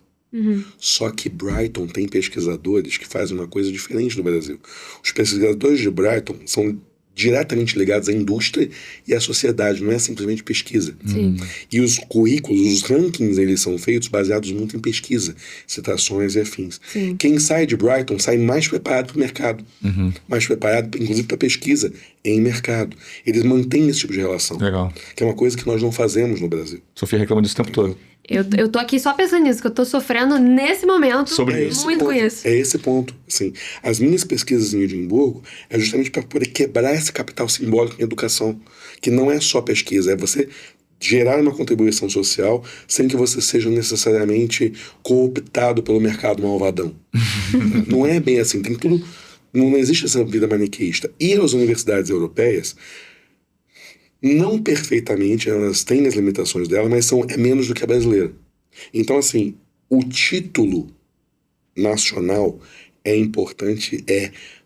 S2: Só que Brighton tem pesquisadores que fazem uma coisa diferente do Brasil. Os pesquisadores de Brighton são diretamente ligados à indústria e à sociedade, não é simplesmente pesquisa.
S3: Sim.
S2: E os currículos, os rankings, eles são feitos baseados muito em pesquisa, citações e afins.
S3: Sim.
S2: Quem sai de Brighton sai mais preparado para o mercado, mais preparado, inclusive, para pesquisa em mercado. Eles mantêm esse tipo de relação,
S1: Legal.
S2: que é uma coisa que nós não fazemos no Brasil.
S1: Sofia reclama disso o tempo todo.
S3: Eu tô aqui só pensando nisso, que eu tô sofrendo nesse momento
S1: Sobre
S2: esse
S3: muito com
S2: ponto.
S3: isso.
S2: É esse ponto. Assim, as minhas pesquisas em Edimburgo é justamente para poder quebrar esse capital simbólico em educação, que não é só pesquisa, é você gerar uma contribuição social sem que você seja necessariamente cooptado pelo mercado malvadão. Não é bem assim. Tem tudo. Não existe essa vida maniqueísta. E as universidades europeias, não perfeitamente, elas têm as limitações dela, mas é menos do que a brasileira. Então, assim, o título nacional é importante,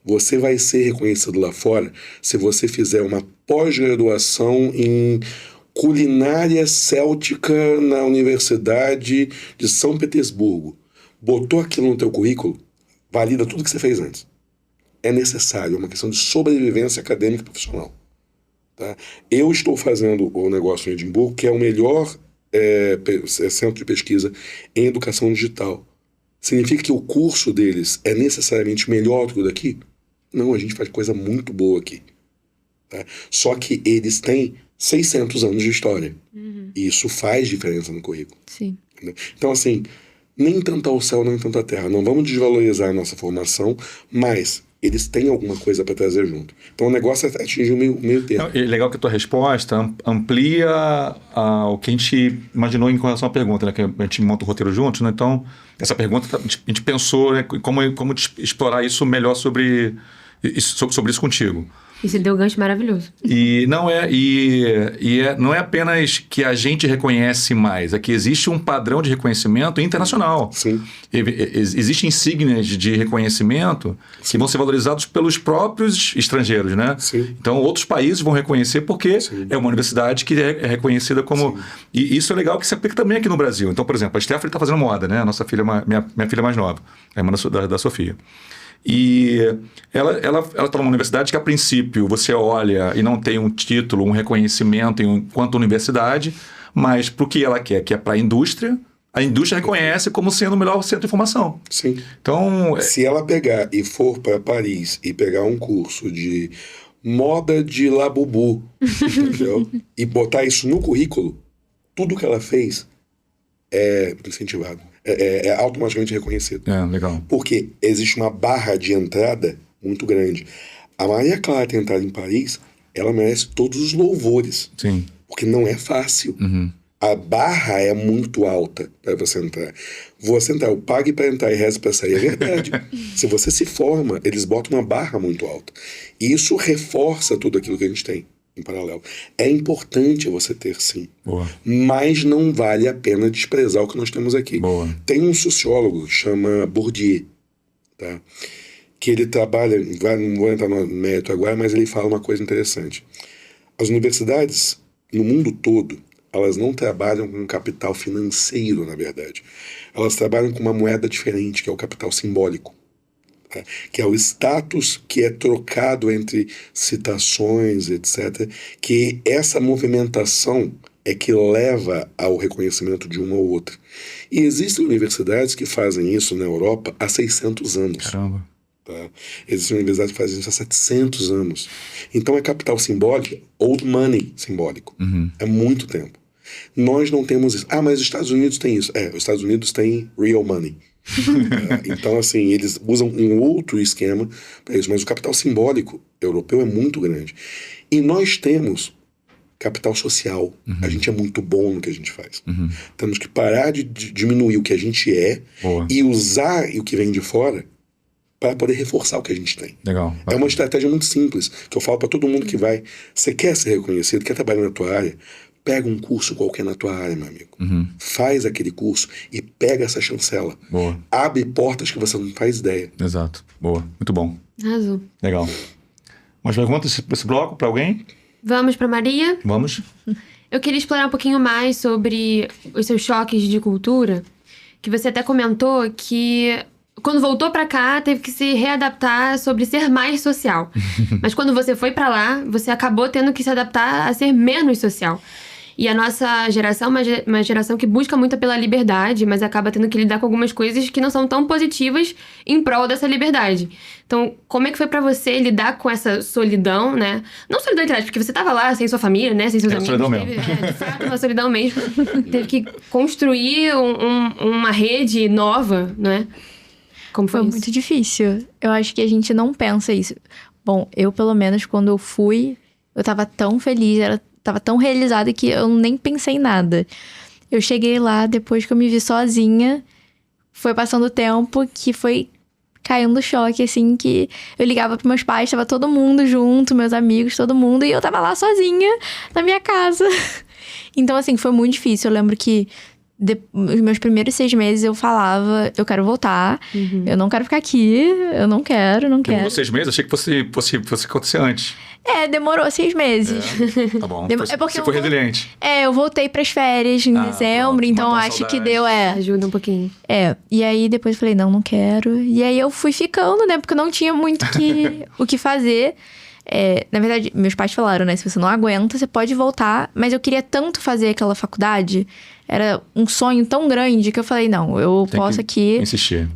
S2: você vai ser reconhecido lá fora se você fizer uma pós-graduação em culinária céltica na Universidade de São Petersburgo. Botou aquilo no teu currículo, valida tudo que você fez antes. É necessário, é uma questão de sobrevivência acadêmica e profissional. Tá? Eu estou fazendo o negócio em Edimburgo, que é o melhor centro de pesquisa em educação digital. Significa que o curso deles é necessariamente melhor do que o daqui? Não, a gente faz coisa muito boa aqui. Tá? Só que eles têm 600 anos de história. E isso faz diferença no currículo.
S3: Sim.
S2: Entendeu? Então, assim, nem tanto ao céu, nem tanto à terra. Não vamos desvalorizar a nossa formação, mas eles têm alguma coisa para trazer junto. Então o negócio é atingir o meio termo.
S1: É legal que a tua resposta amplia o que a gente imaginou em relação à pergunta, né? Que a gente monta o roteiro juntos, né? Então, essa pergunta, a gente pensou, né, como explorar isso melhor sobre isso contigo.
S3: Isso deu um gancho maravilhoso.
S1: Não é apenas que a gente reconhece mais, é que existe um padrão de reconhecimento internacional.
S2: Sim.
S1: Existem insígnias de reconhecimento que vão ser valorizados pelos próprios estrangeiros, né?
S2: Sim.
S1: Então, outros países vão reconhecer porque
S2: Sim.
S1: é uma universidade que é reconhecida como...
S2: Sim.
S1: E isso é legal que se aplica também aqui no Brasil. Então, por exemplo, a Stephanie está fazendo moda, né? A nossa filha, minha filha mais nova, a irmã da Sofia. E ela está numa universidade que, a princípio, você olha e não tem um título, um reconhecimento enquanto universidade, mas para o que ela quer, que é para a indústria reconhece como sendo o melhor centro de formação.
S2: Sim.
S1: Então,
S2: se ela pegar e for para Paris e pegar um curso de moda de Labubu, entendeu? E botar isso no currículo, tudo que ela fez é incentivado. É automaticamente reconhecido.
S1: Legal.
S2: Porque existe uma barra de entrada muito grande. A Maria Clara ter entrado em Paris, ela merece todos os louvores.
S1: Sim.
S2: Porque não é fácil. A barra é muito alta para você entrar. Você entrar, eu pague para entrar e reze para sair, é verdade. Se você se forma, eles botam uma barra muito alta. E isso reforça tudo aquilo que a gente tem em paralelo. É importante você ter, sim.
S1: Boa.
S2: Mas não vale a pena desprezar o que nós temos aqui.
S1: Boa.
S2: Tem um sociólogo que chama Bourdieu, tá? Que ele trabalha, não vou entrar no mérito agora, mas ele fala uma coisa interessante. As universidades, no mundo todo, elas não trabalham com capital financeiro, na verdade. Elas trabalham com uma moeda diferente, que é o capital simbólico. Tá? Que é o status que é trocado entre citações, etc. Que essa movimentação é que leva ao reconhecimento de uma ou outra. E existem universidades que fazem isso na Europa há 600 anos.
S1: Caramba.
S2: Tá? Existem universidades que fazem isso há 700 anos. Então é capital simbólico, old money simbólico. É muito tempo. Nós não temos isso. Ah, mas os Estados Unidos têm isso. Os Estados Unidos têm real money. Então, assim, eles usam um outro esquema para isso. Mas o capital simbólico europeu é muito grande. E nós temos capital social. A gente é muito bom no que a gente faz. Temos que parar de diminuir o que a gente é.
S1: Boa.
S2: E usar o que vem de fora para poder reforçar o que a gente tem.
S1: Legal.
S2: É uma estratégia muito simples, que eu falo para todo mundo que vai. Você quer ser reconhecido, quer trabalhar na tua área, pega um curso qualquer na tua área, meu amigo. Faz aquele curso e pega essa chancela.
S1: Boa.
S2: Abre portas que você não faz ideia.
S1: Exato. Boa. Muito bom.
S3: Arrasou.
S1: Legal. Mais perguntas para esse bloco, para alguém?
S3: Vamos para Maria.
S1: Vamos?
S3: Eu queria explorar um pouquinho mais sobre os seus choques de cultura, que você até comentou que quando voltou pra cá, teve que se readaptar sobre ser mais social. Mas quando você foi pra lá, você acabou tendo que se adaptar a ser menos social. E a nossa geração é uma geração que busca muito pela liberdade, mas acaba tendo que lidar com algumas coisas que não são tão positivas em prol dessa liberdade. Então, como é que foi pra você lidar com essa solidão, né? Não solidão entre aspas, porque você tava lá sem sua família, né? Sem seus amigos.
S1: Solidão mesmo.
S3: De fato, uma solidão mesmo. Teve que construir uma rede nova, né? Como foi
S4: Foi
S3: isso?
S4: muito difícil. Eu acho que a gente não pensa isso. Bom, eu pelo menos quando eu fui, eu tava tão feliz, tava tão realizada que eu nem pensei em nada. Eu cheguei lá, depois que eu me vi sozinha, foi passando o tempo que foi caindo choque, assim, que eu ligava pros meus pais, tava todo mundo junto, meus amigos, todo mundo, e eu tava lá sozinha, na minha casa. Então, assim, foi muito difícil. Eu lembro que os meus primeiros 6 meses eu falava, eu quero voltar, eu não quero ficar aqui, eu não quero.
S1: Demorou 6 meses? Achei que fosse acontecer antes.
S4: Demorou 6 meses.
S1: Tá bom.
S4: É porque
S1: você foi resiliente.
S4: eu voltei pras férias em dezembro,
S1: pronto.
S4: então
S1: Matou a
S4: acho que
S1: saudade.
S4: deu,
S3: Ajuda um pouquinho.
S4: E aí depois eu falei, não quero. E aí eu fui ficando, né, porque eu não tinha muito o que fazer. Na verdade, meus pais falaram, né, se você não aguenta, você pode voltar. Mas eu queria tanto fazer aquela faculdade, era um sonho tão grande que eu falei, não, eu posso aqui.
S1: Insistir.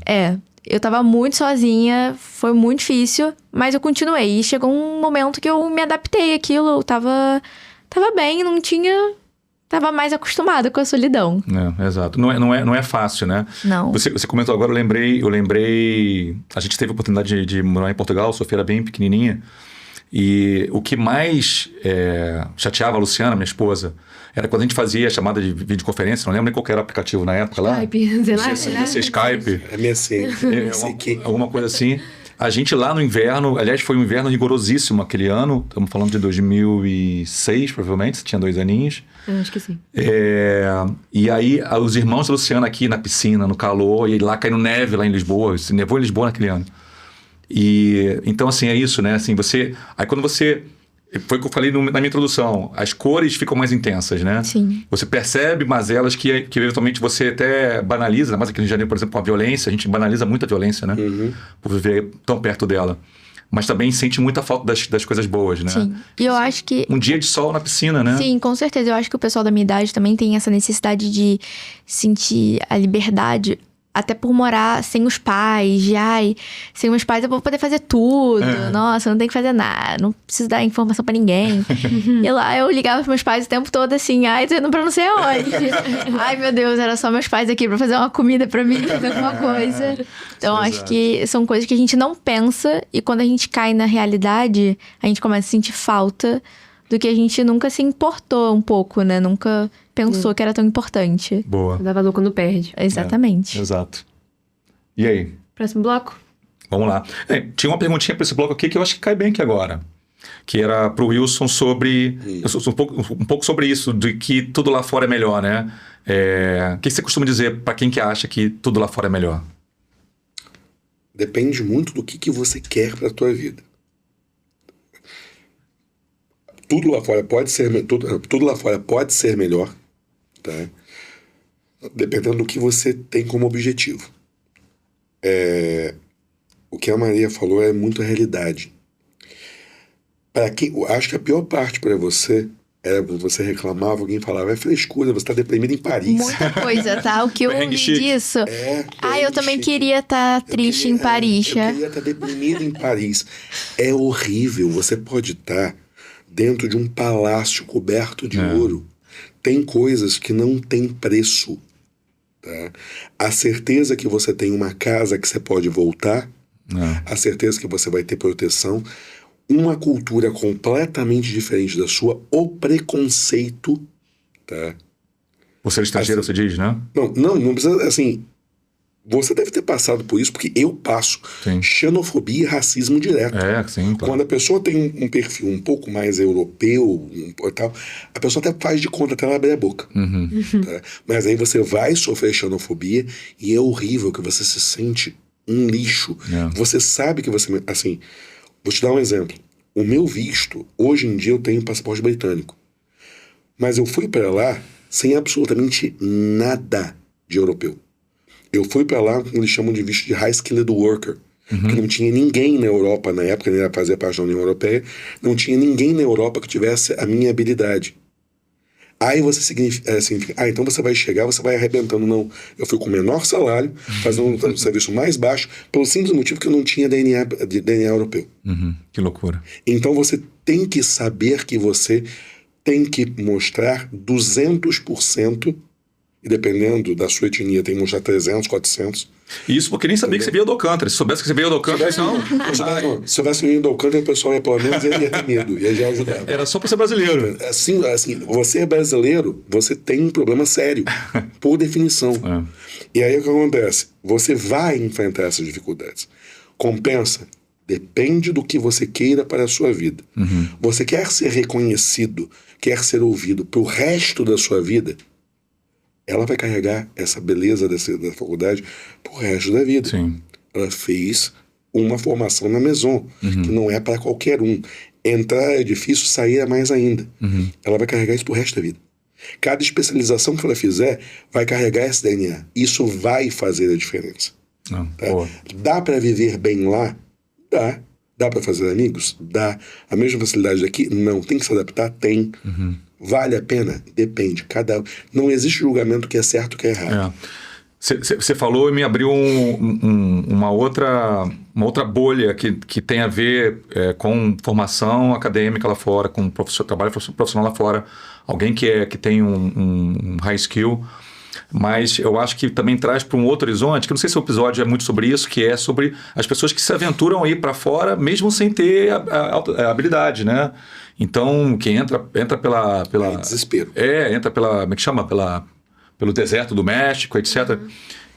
S4: Eu tava muito sozinha, foi muito difícil, mas eu continuei. E chegou um momento que eu me adaptei àquilo, eu tava bem, tava mais acostumada com a solidão.
S1: Exato. Não é fácil, né?
S4: Não.
S1: Você comentou agora, eu lembrei... A gente teve a oportunidade de morar em Portugal, Sofia era bem pequenininha. E o que mais chateava a Luciana, minha esposa, era quando a gente fazia a chamada de videoconferência, não lembro nem qual que era o aplicativo na época lá.
S3: Skype, sei lá.
S1: Não sei, Skype.
S2: MSN.
S1: Alguma coisa assim. A gente lá no inverno, aliás, foi um inverno rigorosíssimo aquele ano, estamos falando de 2006, provavelmente, você tinha 2 aninhos.
S3: Eu acho que sim.
S1: E aí, os irmãos da Luciana aqui na piscina, no calor, e lá caindo neve lá em Lisboa, se nevou em Lisboa naquele ano. E então, assim, é isso, né? Assim, aí quando você foi o que eu falei na minha introdução. As cores ficam mais intensas, né?
S4: Sim.
S1: Você percebe mazelas que eventualmente você até banaliza, mas aqui no Rio de Janeiro, por exemplo, com a violência, a gente banaliza muito a violência, né? Por viver tão perto dela. Mas também sente muita falta das coisas boas, né?
S4: Sim. E eu acho que...
S1: Um dia de sol na piscina, né?
S4: Sim, com certeza. Eu acho que o pessoal da minha idade também tem essa necessidade de sentir a liberdade, até por morar sem os pais, sem os pais eu vou poder fazer tudo. Nossa, eu não tenho que fazer nada, não preciso dar informação pra ninguém. E lá eu ligava pros meus pais o tempo todo assim, tô indo pra não sei aonde. Ai, meu Deus, era só meus pais aqui pra fazer uma comida pra mim, fazer alguma coisa. Então, acho que são coisas que a gente não pensa e quando a gente cai na realidade, a gente começa a sentir falta do que a gente nunca se importou um pouco, né? Nunca pensou que era tão importante.
S1: Boa.
S3: Dá valor quando perde.
S4: Exatamente.
S1: Exato. E aí?
S3: Próximo bloco?
S1: Vamos lá. Tinha uma perguntinha para esse bloco aqui que eu acho que cai bem aqui agora. Que era pro Wilson sobre... Um pouco sobre isso, de que tudo lá fora é melhor, né? O que você costuma dizer para quem que acha que tudo lá fora é melhor?
S2: Depende muito do que você quer para a tua vida. Tudo lá fora pode ser melhor, tá? Dependendo do que você tem como objetivo. O que a Maria falou é muito a realidade. Acho que a pior parte para você era você reclamava, alguém falava, é frescura, você está deprimido em Paris.
S4: Muita coisa, tá? O que eu ouvi disso... eu também queria estar triste em Paris.
S2: Eu queria estar deprimido em Paris. É horrível, você pode estar dentro de um palácio coberto de ouro. Tem coisas que não tem preço. Tá? A certeza que você tem uma casa que você pode voltar, a certeza que você vai ter proteção, uma cultura completamente diferente da sua, o preconceito, tá?
S1: Por ser estrangeiro, você diz, né?
S2: Não precisa, assim... Você deve ter passado por isso, porque eu passo.
S1: Sim.
S2: Xenofobia e racismo direto.
S1: Sim, claro.
S2: Quando a pessoa tem um perfil um pouco mais europeu, tal, a pessoa até faz de conta, até ela abrir a boca. Tá? Mas aí você vai sofrer xenofobia e é horrível que você se sente um lixo. Você sabe que você... Assim, vou te dar um exemplo. O meu visto, hoje em dia eu tenho passaporte britânico. Mas eu fui para lá sem absolutamente nada de europeu. Eu fui para lá, como eles chamam de visto de High Skilled Worker. Porque não tinha ninguém na Europa, na época, nem fazia parte da União Europeia, não tinha ninguém na Europa que tivesse a minha habilidade. Aí você significa, então você vai chegar, você vai arrebentando. Não, eu fui com o menor salário, fazendo um serviço mais baixo, pelo simples motivo que eu não tinha DNA europeu.
S1: Que loucura.
S2: Então você tem que saber que você tem que mostrar 200%, e dependendo da sua etnia, tem que mostrar 300, 400.
S1: Isso porque nem sabia que você veio do Alcântara. Se soubesse que você veio do Alcântara, não.
S2: Se soubesse que eu ia do Alcântara, o pessoal ia, pelo menos, ia ter medo. Ia já ajudar.
S1: Era só para ser brasileiro.
S2: Assim, você é brasileiro, você tem um problema sério, por definição. E aí o que acontece? Você vai enfrentar essas dificuldades. Compensa? Depende do que você queira para a sua vida. Você quer ser reconhecido, quer ser ouvido pro resto da sua vida, ela vai carregar essa beleza da faculdade pro resto da vida.
S1: Sim.
S2: Ela fez uma formação na Maison, que não é para qualquer um. Entrar é difícil, sair é mais ainda. Ela vai carregar isso pro resto da vida. Cada especialização que ela fizer vai carregar esse DNA. Isso vai fazer a diferença. Tá? Dá para viver bem lá? Dá. Dá para fazer amigos? Dá. A mesma facilidade daqui? Não. Tem que se adaptar? Tem. Vale a pena? Depende. Não existe julgamento que é certo que é errado.
S1: Você falou e me abriu uma outra bolha que tem a ver com formação acadêmica lá fora, com trabalho profissional lá fora. Alguém que tem um high skill. Mas eu acho que também traz para um outro horizonte, que eu não sei se o episódio é muito sobre isso, que é sobre as pessoas que se aventuram a ir para fora mesmo sem ter a habilidade, né? Então, quem entra pela
S2: desespero.
S1: Entra pela... Como é que chama? Pelo deserto do México, etc.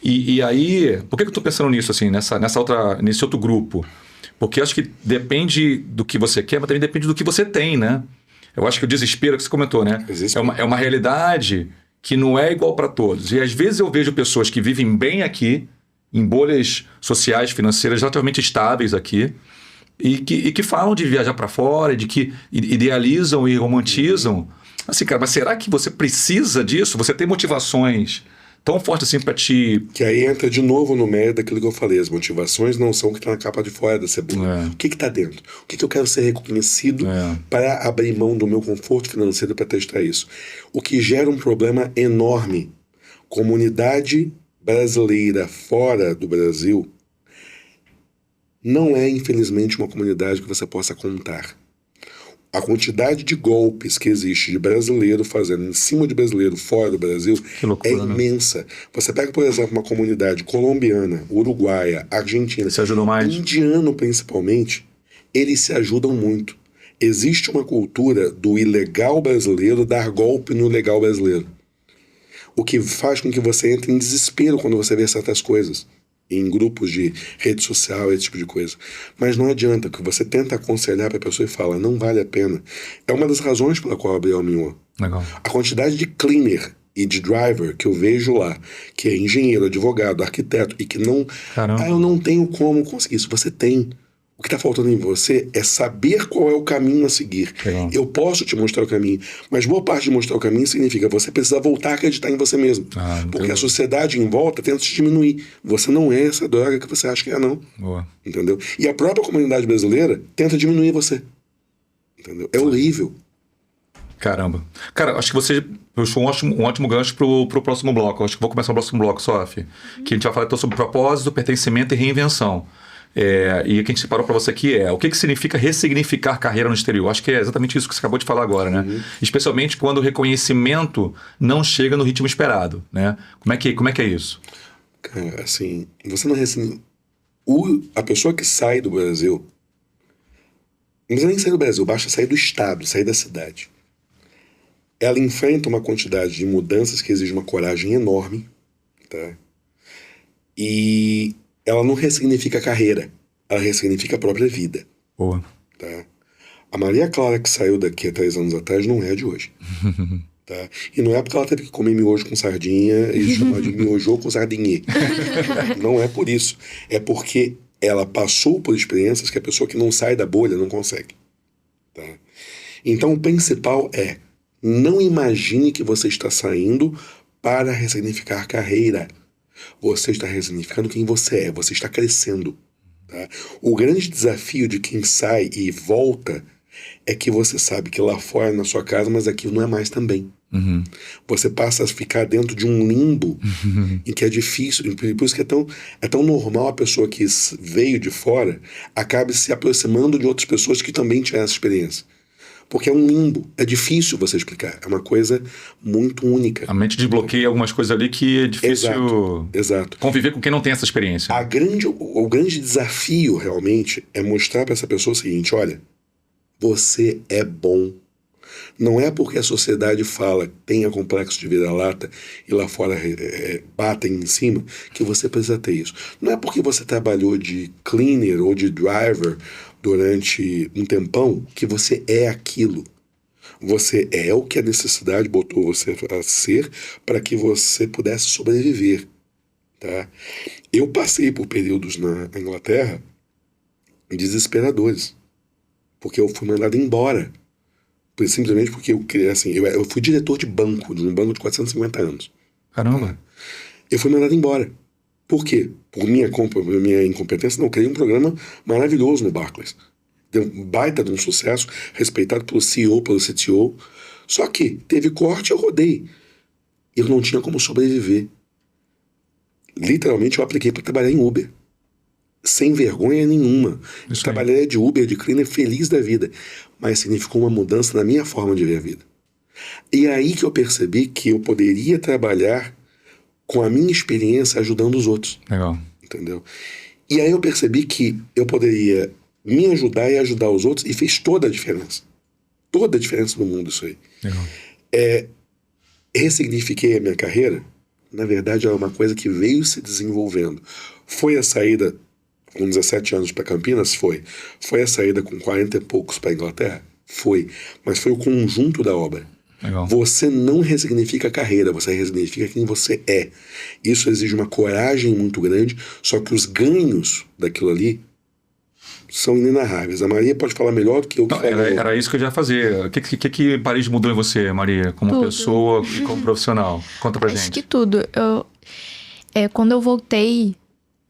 S1: E aí, por que eu estou pensando nisso, assim, nesse outro grupo? Porque eu acho que depende do que você quer, mas também depende do que você tem, né? Eu acho que o desespero que você comentou, né? É uma realidade que não é igual para todos. E às vezes eu vejo pessoas que vivem bem aqui, em bolhas sociais, financeiras relativamente estáveis aqui, e que falam de viajar para fora, de que idealizam e romantizam. Assim, cara, mas será que você precisa disso? Você tem motivações tão fortes assim para te...
S2: Que aí entra de novo no mérito daquilo que eu falei. As motivações não são o que está na capa de fora da cebola. O que está dentro? O que eu quero ser reconhecido para abrir mão do meu conforto financeiro para testar isso? O que gera um problema enorme. Comunidade brasileira fora do Brasil não é, infelizmente, uma comunidade que você possa contar. A quantidade de golpes que existe de brasileiro fazendo em cima de brasileiro fora do Brasil
S1: loucura,
S2: é imensa. Você pega, por exemplo, uma comunidade colombiana, uruguaia, argentina,
S1: Se ajudam mais?
S2: indiano principalmente, eles se ajudam muito. Existe uma cultura do ilegal brasileiro dar golpe no legal brasileiro. O que faz com que você entre em desespero quando você vê certas coisas. Em grupos de rede social, esse tipo de coisa. Mas não adianta, que você tenta aconselhar para a pessoa e fala, não vale a pena. É uma das razões pela qual eu abri a Alminho.
S1: Legal.
S2: A quantidade de cleaner e de driver que eu vejo lá, que é engenheiro, advogado, arquiteto, e que não...
S1: Caramba.
S2: eu não tenho como conseguir isso. Você tem. O que está faltando em você é saber qual é o caminho a seguir.
S1: Legal.
S2: Eu posso te mostrar o caminho, mas boa parte de mostrar o caminho significa você precisa voltar a acreditar em você mesmo. Porque a sociedade em volta tenta te diminuir. Você não é essa droga que você acha que é, não.
S1: Boa.
S2: Entendeu? E a própria comunidade brasileira tenta diminuir você. Entendeu? É horrível.
S1: Caramba. Cara, acho que você puxou um ótimo gancho pro próximo bloco. Acho que vou começar o próximo bloco, Sophie. Que a gente vai falar então sobre propósito, pertencimento e reinvenção. E o que a gente separou para você aqui o que significa ressignificar carreira no exterior. Acho que é exatamente isso que você acabou de falar agora, né? Especialmente quando o reconhecimento não chega no ritmo esperado, né? Como é que é isso?
S2: Cara, assim, você não ressignifica... A pessoa que sai do Brasil, não precisa nem sair do Brasil, basta sair do estado, sair da cidade. Ela enfrenta uma quantidade de mudanças que exige uma coragem enorme, tá? E ela não ressignifica a carreira, ela ressignifica a própria vida.
S1: Boa.
S2: Tá? A Maria Clara que saiu daqui há 3 anos atrás não é a de hoje. Tá? E não é porque ela teve que comer miojo com sardinha e chamar de miojô com sardinhê. Não é por isso. É porque ela passou por experiências que a pessoa que não sai da bolha não consegue. Tá? Então o principal é: não imagine que você está saindo para ressignificar carreira. Você está ressignificando quem você é, você está crescendo. Tá? O grande desafio de quem sai e volta é que você sabe que lá fora na sua casa, mas aquilo não é mais também. Você passa a ficar dentro de um limbo em que é difícil. Por isso que é tão normal a pessoa que veio de fora acabe se aproximando de outras pessoas que também tiveram essa experiência. Porque é um limbo, é difícil você explicar, é uma coisa muito única.
S1: A mente desbloqueia algumas coisas ali que é difícil
S2: Exato.
S1: conviver com quem não tem essa experiência.
S2: O grande desafio realmente é mostrar para essa pessoa o seguinte: olha, você é bom. Não é porque a sociedade fala tenha complexo de vira-lata e lá fora batem em cima que você precisa ter isso. Não é porque você trabalhou de cleaner ou de driver durante um tempão que você é aquilo. Você é o que a necessidade botou você a ser para que você pudesse sobreviver. Tá? Eu passei por períodos na Inglaterra desesperadores, porque eu fui mandado embora. Simplesmente porque eu fui diretor de um banco de 450 anos.
S1: Caramba.
S2: Eu fui mandado embora. Por quê? Por minha incompetência, não, criei um programa maravilhoso no Barclays. Deu um baita de um sucesso, respeitado pelo CEO, pelo CTO. Só que teve corte e eu rodei. Eu não tinha como sobreviver. Literalmente eu apliquei para trabalhar em Uber. Sem vergonha nenhuma. Trabalhei de Uber, de cleaner, feliz da vida. Mas significou uma mudança na minha forma de ver a vida. E é aí que eu percebi que eu poderia trabalhar com a minha experiência ajudando os outros.
S1: Legal.
S2: Entendeu? E aí eu percebi que eu poderia me ajudar e ajudar os outros, e fez toda a diferença. Toda a diferença no mundo isso aí.
S1: Legal.
S2: Ressignifiquei a minha carreira. Na verdade, é uma coisa que veio se desenvolvendo. Foi a saída com 17 anos para Campinas? Foi. Foi a saída com 40 e poucos para Inglaterra? Foi. Mas foi o conjunto da obra.
S1: Legal.
S2: Você não ressignifica a carreira, você ressignifica quem você é. Isso exige uma coragem muito grande, só que os ganhos daquilo ali são inenarráveis. A Maria pode falar melhor do que eu que
S1: Não,
S2: falo.
S1: era isso que eu já ia fazer. O que Paris mudou em você, Maria? Como
S4: Tudo.
S1: pessoa e como profissional? Conta pra
S4: Acho
S1: gente.
S4: que tudo. Quando eu voltei,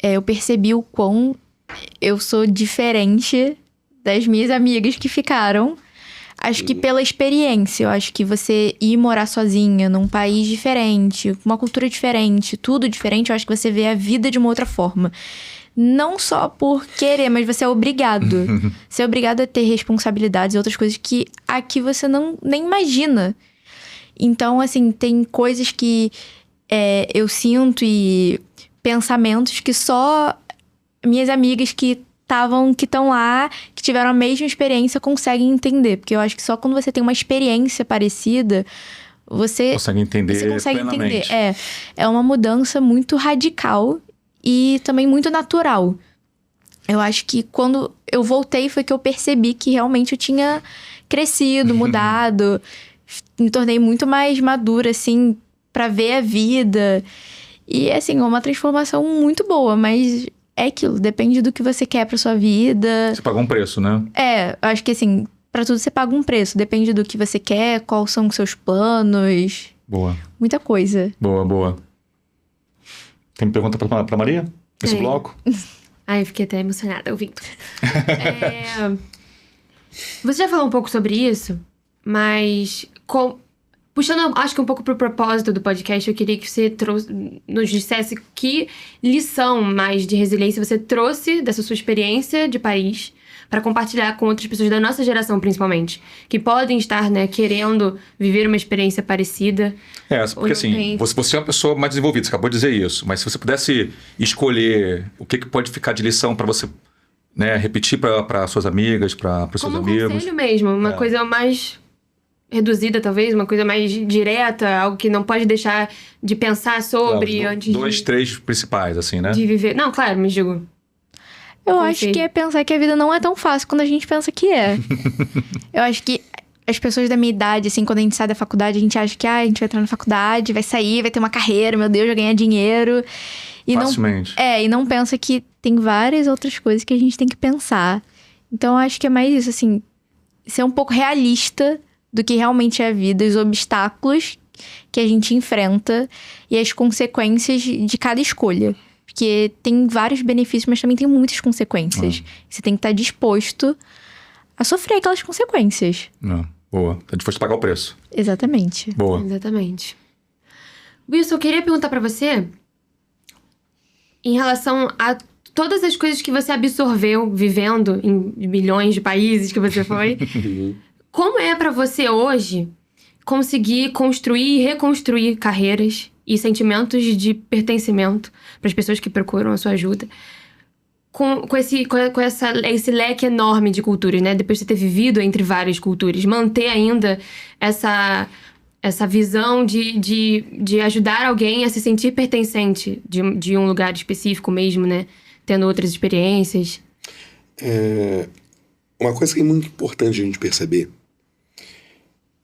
S4: eu percebi o quão eu sou diferente das minhas amigas que ficaram. Acho que pela experiência, eu acho que você ir morar sozinha num país diferente, com uma cultura diferente, tudo diferente, eu acho que você vê a vida de uma outra forma. Não só por querer, mas você é obrigado. Você é obrigado a ter responsabilidades e outras coisas que aqui você nem imagina. Então, assim, tem coisas que eu sinto e pensamentos que só minhas amigas que estão lá, que tiveram a mesma experiência, conseguem entender. Porque eu acho que só quando você tem uma experiência parecida, você
S1: Consegue entender plenamente.
S4: entender. É uma mudança muito radical e também muito natural. Eu acho que quando eu voltei foi que eu percebi que realmente eu tinha crescido, mudado. Me tornei muito mais madura, assim, pra ver a vida. E, assim, é uma transformação muito boa, mas é aquilo, depende do que você quer pra sua vida.
S1: Você pagou um preço, né?
S4: Eu acho que, assim, pra tudo você paga um preço. Depende do que você quer, quais são os seus planos.
S1: Boa,
S4: Muita coisa.
S1: boa. Tem pergunta pra Maria? Esse
S3: Tem.
S1: bloco?
S3: Ai, fiquei até emocionada ouvindo. Você já falou um pouco sobre isso, mas puxando, acho que um pouco pro propósito do podcast, eu queria que você nos dissesse que lição mais de resiliência você trouxe dessa sua experiência de país para compartilhar com outras pessoas da nossa geração, principalmente, que podem estar, né, querendo viver uma experiência parecida.
S1: Porque assim, você é uma pessoa mais desenvolvida, você acabou de dizer isso, mas se você pudesse escolher o que pode ficar de lição para você, né, repetir para suas amigas, para seus
S3: Como um
S1: amigos.
S3: conselho mesmo, uma coisa mais reduzida, talvez, uma coisa mais direta, algo que não pode deixar de pensar sobre antes
S1: Dois, três principais, assim, né?
S3: de viver. Não, claro, mas digo.
S4: Eu acho que é pensar que a vida não é tão fácil quando a gente pensa que é. Eu acho que as pessoas da minha idade, assim, quando a gente sai da faculdade, a gente acha que a gente vai entrar na faculdade, vai sair, vai ter uma carreira, meu Deus, vai ganhar dinheiro. E
S1: Facilmente.
S4: e não pensa que tem várias outras coisas que a gente tem que pensar. Então, eu acho que é mais isso, assim, ser um pouco realista do que realmente é a vida, os obstáculos que a gente enfrenta e as consequências de cada escolha. Porque tem vários benefícios, mas também tem muitas consequências. Você tem que estar disposto a sofrer aquelas consequências.
S1: Boa. Tá disposto a pagar o preço.
S4: Exatamente.
S1: Boa.
S3: Exatamente. Wilson, eu queria perguntar pra você em relação a todas as coisas que você absorveu vivendo em milhões de países que você foi. Como é pra você hoje conseguir construir e reconstruir carreiras e sentimentos de pertencimento para as pessoas que procuram a sua ajuda com esse leque enorme de culturas, né? Depois de você ter vivido entre várias culturas, manter ainda essa visão de ajudar alguém a se sentir pertencente de um lugar específico mesmo, né? Tendo outras experiências.
S2: Uma coisa que é muito importante a gente perceber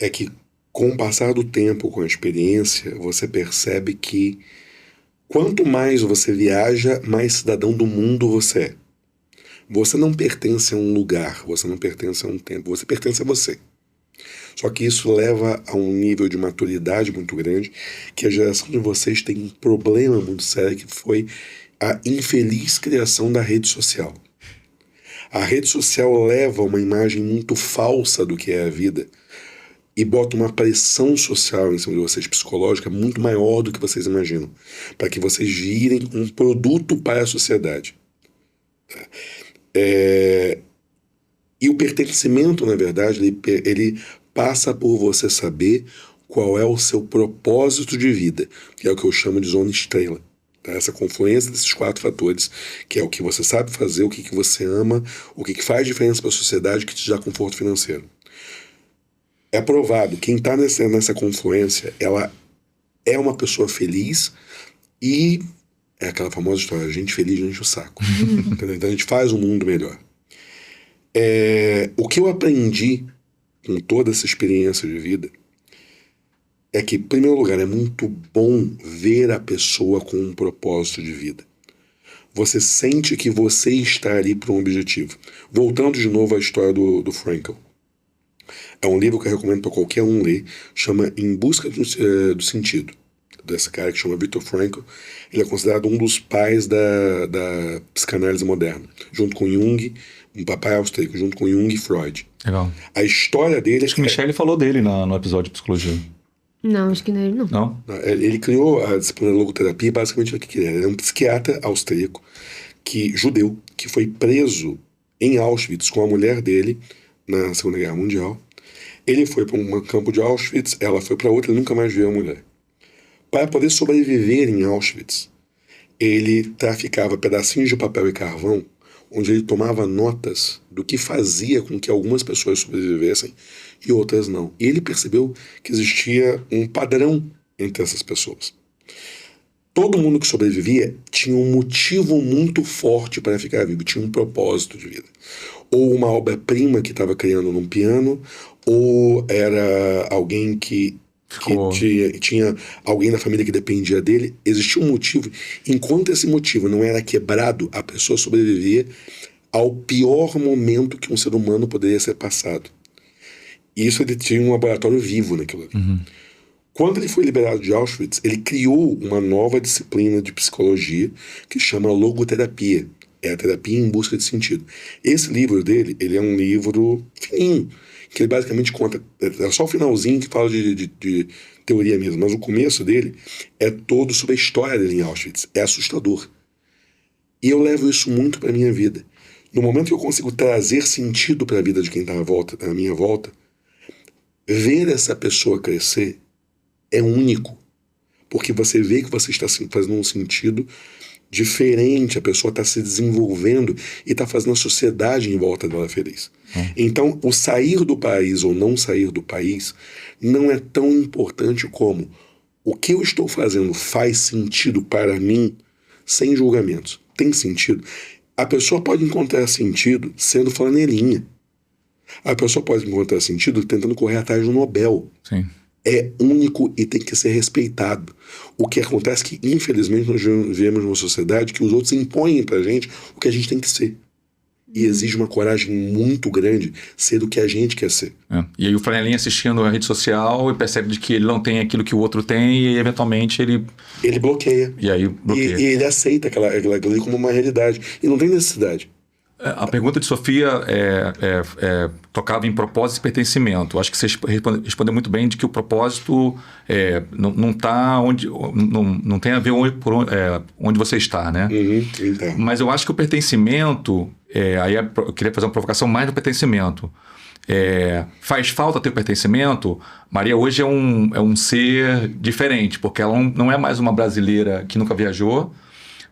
S2: é que, com o passar do tempo, com a experiência, você percebe que quanto mais você viaja, mais cidadão do mundo você é. Você não pertence a um lugar, você não pertence a um tempo, você pertence a você. Só que isso leva a um nível de maturidade muito grande, que a geração de vocês tem um problema muito sério, que foi a infeliz criação da rede social. A rede social leva uma imagem muito falsa do que é a vida e bota uma pressão social em cima de vocês, psicológica, muito maior do que vocês imaginam, para que vocês virem um produto para a sociedade. E o pertencimento, na verdade, ele passa por você saber qual é o seu propósito de vida, que é o que eu chamo de zona estrela. Tá? Essa confluência desses 4 fatores, que é o que você sabe fazer, o que você ama, o que faz diferença para a sociedade, que te dá conforto financeiro. É provado, quem está nessa confluência, ela é uma pessoa feliz e é aquela famosa história, gente feliz enche o saco. Então a gente faz um mundo melhor. O que eu aprendi com toda essa experiência de vida é que, em primeiro lugar, é muito bom ver a pessoa com um propósito de vida. você sente que você está ali para um objetivo. Voltando de novo à história do Frankl. É um livro que eu recomendo para qualquer um ler, chama Em Busca do Sentido, desse cara que chama Viktor Frankl. Ele é considerado um dos pais da psicanálise moderna, junto com Jung, um papai austríaco, junto com Jung e Freud.
S1: Legal.
S2: A história dele...
S1: Acho que o Michele falou dele no episódio de psicologia.
S3: Não, acho que não é ele, não.
S1: Não?
S2: Ele criou a disciplina da logoterapia, basicamente o que ele era. Ele é um psiquiatra austríaco, judeu, que foi preso em Auschwitz com a mulher dele na Segunda Guerra Mundial. Ele foi para um campo de Auschwitz, ela foi para outro, ele nunca mais viu a mulher. Para poder sobreviver em Auschwitz, ele traficava pedacinhos de papel e carvão, onde ele tomava notas do que fazia com que algumas pessoas sobrevivessem e outras não. E ele percebeu que existia um padrão entre essas pessoas. Todo mundo que sobrevivia tinha um motivo muito forte para ficar vivo, tinha um propósito de vida. Ou uma obra-prima que estava criando num piano, ou era alguém que tinha alguém na família que dependia dele. Existia um motivo. Enquanto esse motivo não era quebrado, a pessoa sobrevivia ao pior momento que um ser humano poderia ser passado. E isso, ele tinha um laboratório vivo naquilo ali.
S1: Uhum.
S2: Quando ele foi liberado de Auschwitz, ele criou uma nova disciplina de psicologia que chama logoterapia. É a terapia em busca de sentido. Esse livro dele, ele é um livro fininho, que ele basicamente conta, é só o finalzinho que fala de teoria mesmo, mas o começo dele é todo sobre a história dele em Auschwitz. É assustador. E eu levo isso muito para minha vida. No momento que eu consigo trazer sentido para a vida de quem está à minha volta, ver essa pessoa crescer é único. Porque você vê que você está fazendo um sentido diferente, a pessoa está se desenvolvendo e está fazendo a sociedade em volta dela feliz. Então, o sair do país ou não sair do país não é tão importante como o que eu estou fazendo faz sentido para mim, sem julgamentos. Tem sentido. A pessoa pode encontrar sentido sendo flanelinha. A pessoa pode encontrar sentido tentando correr atrás do Nobel.
S1: Sim.
S2: É único e tem que ser respeitado. O que acontece é que, infelizmente, nós vivemos numa sociedade que os outros impõem pra gente o que a gente tem que ser. E exige uma coragem muito grande ser o que a gente quer ser.
S1: É. E aí o flanelinha assistindo a rede social e percebe de que ele não tem aquilo que o outro tem e eventualmente ele
S2: bloqueia.
S1: E aí bloqueia.
S2: E ele aceita aquilo ali como uma realidade. E não tem necessidade.
S1: A pergunta de Sofia tocava em propósito e pertencimento. Acho que você respondeu muito bem de que o propósito não tá não tem a ver onde você está, né?
S2: Então.
S1: Mas eu acho que o pertencimento, aí eu queria fazer uma provocação mais do pertencimento. Faz falta ter o pertencimento. Maria hoje é um ser diferente, porque ela não é mais uma brasileira que nunca viajou,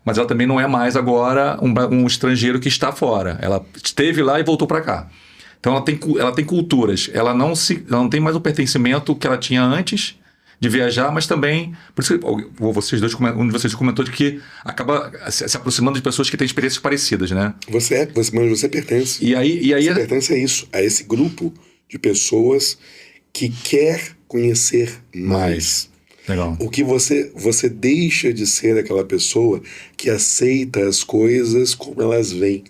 S1: mas ela também não é mais agora um estrangeiro que está fora. Ela esteve lá e voltou para cá. Então ela tem culturas. Ela não tem mais o pertencimento que ela tinha antes de viajar, mas também... Por isso que um de vocês comentou de que acaba se aproximando de pessoas que têm experiências parecidas, né?
S2: Mas você pertence.
S1: E aí
S2: você pertence a isso, a esse grupo de pessoas que quer conhecer mais.
S1: Legal.
S2: O que você deixa de ser aquela pessoa que aceita as coisas como elas vêm.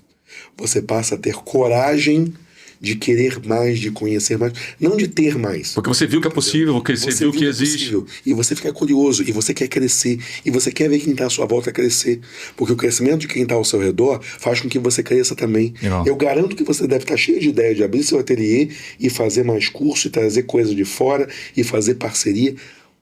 S2: Você passa a ter coragem de querer mais, de conhecer mais, não de ter mais.
S1: Porque você viu que é possível, porque você viu que existe.
S2: Possível, e você fica curioso, e você quer crescer, e você quer ver quem está à sua volta crescer. Porque o crescimento de quem está ao seu redor faz com que você cresça também.
S1: Legal.
S2: Eu garanto que você deve estar cheio de ideia de abrir seu ateliê e fazer mais curso, e trazer coisas de fora, e fazer parceria.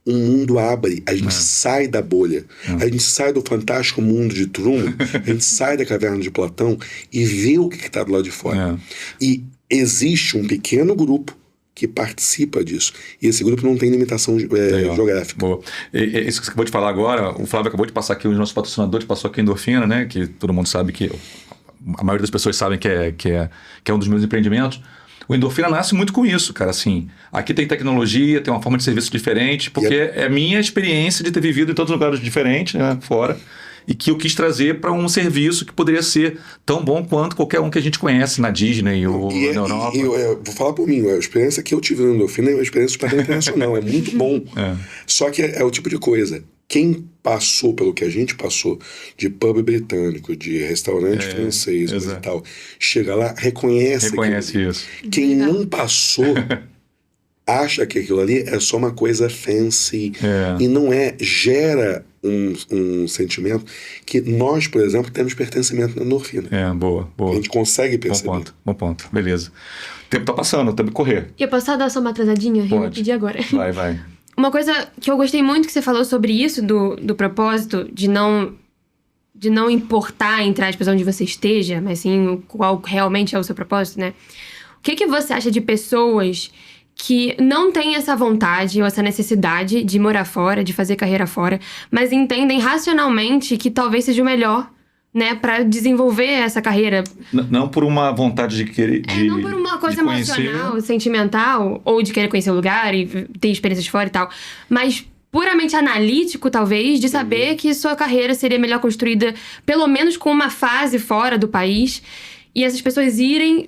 S2: Um mundo abre, a gente sai da bolha, a gente sai do fantástico mundo de Truman, a gente sai da caverna de Platão e vê o que está do lado de fora. E existe um pequeno grupo que participa disso. E esse grupo não tem limitação geográfica.
S1: Boa. Isso que você acabou de falar agora, o Flávio acabou de passar aqui, os nossos patrocinadores, passou aqui a Endorfina, né? Que todo mundo sabe que... A maioria das pessoas sabem que é um dos meus empreendimentos. O Endorfina nasce muito com isso, cara, assim. Aqui tem tecnologia, tem uma forma de serviço diferente, porque é a minha experiência de ter vivido em todos os lugares diferentes, né, fora, e que eu quis trazer para um serviço que poderia ser tão bom quanto qualquer um que a gente conhece na Disney ou na Europa.
S2: Eu vou falar por mim, a experiência que eu tive no Endorfina é uma experiência super internacional, é muito bom. Só que é o tipo de coisa, quem passou pelo que a gente passou, de pub britânico, de restaurante francês, coisa
S1: exato.
S2: e tal, chega lá, reconhece aquilo.
S1: isso.
S2: Quem não passou acha que aquilo ali é só uma coisa fancy. E não é. Gera um sentimento que nós, por exemplo, temos pertencimento na endorfina.
S1: Boa.
S2: A gente consegue
S1: Bom
S2: perceber.
S1: ponto. Beleza. O tempo tá passando, tem que correr.
S3: E eu posso só dar só uma atrasadinha? Eu vou
S1: Pode.
S3: pedir agora.
S1: Vai.
S3: Uma coisa que eu gostei muito que você falou sobre isso, do propósito, de não importar, entre aspas, onde você esteja, mas sim qual realmente é o seu propósito, né? O que você acha de pessoas que não têm essa vontade ou essa necessidade de morar fora, de fazer carreira fora, mas entendem racionalmente que talvez seja o melhor, né, pra desenvolver essa carreira?
S1: Não por uma vontade de querer.
S3: Não por uma coisa
S1: de conhecer.
S3: emocional, sentimental, ou de querer conhecer o lugar e ter experiências fora e tal, mas puramente analítico, talvez, de saber que sua carreira seria melhor construída, pelo menos com uma fase fora do país, e essas pessoas irem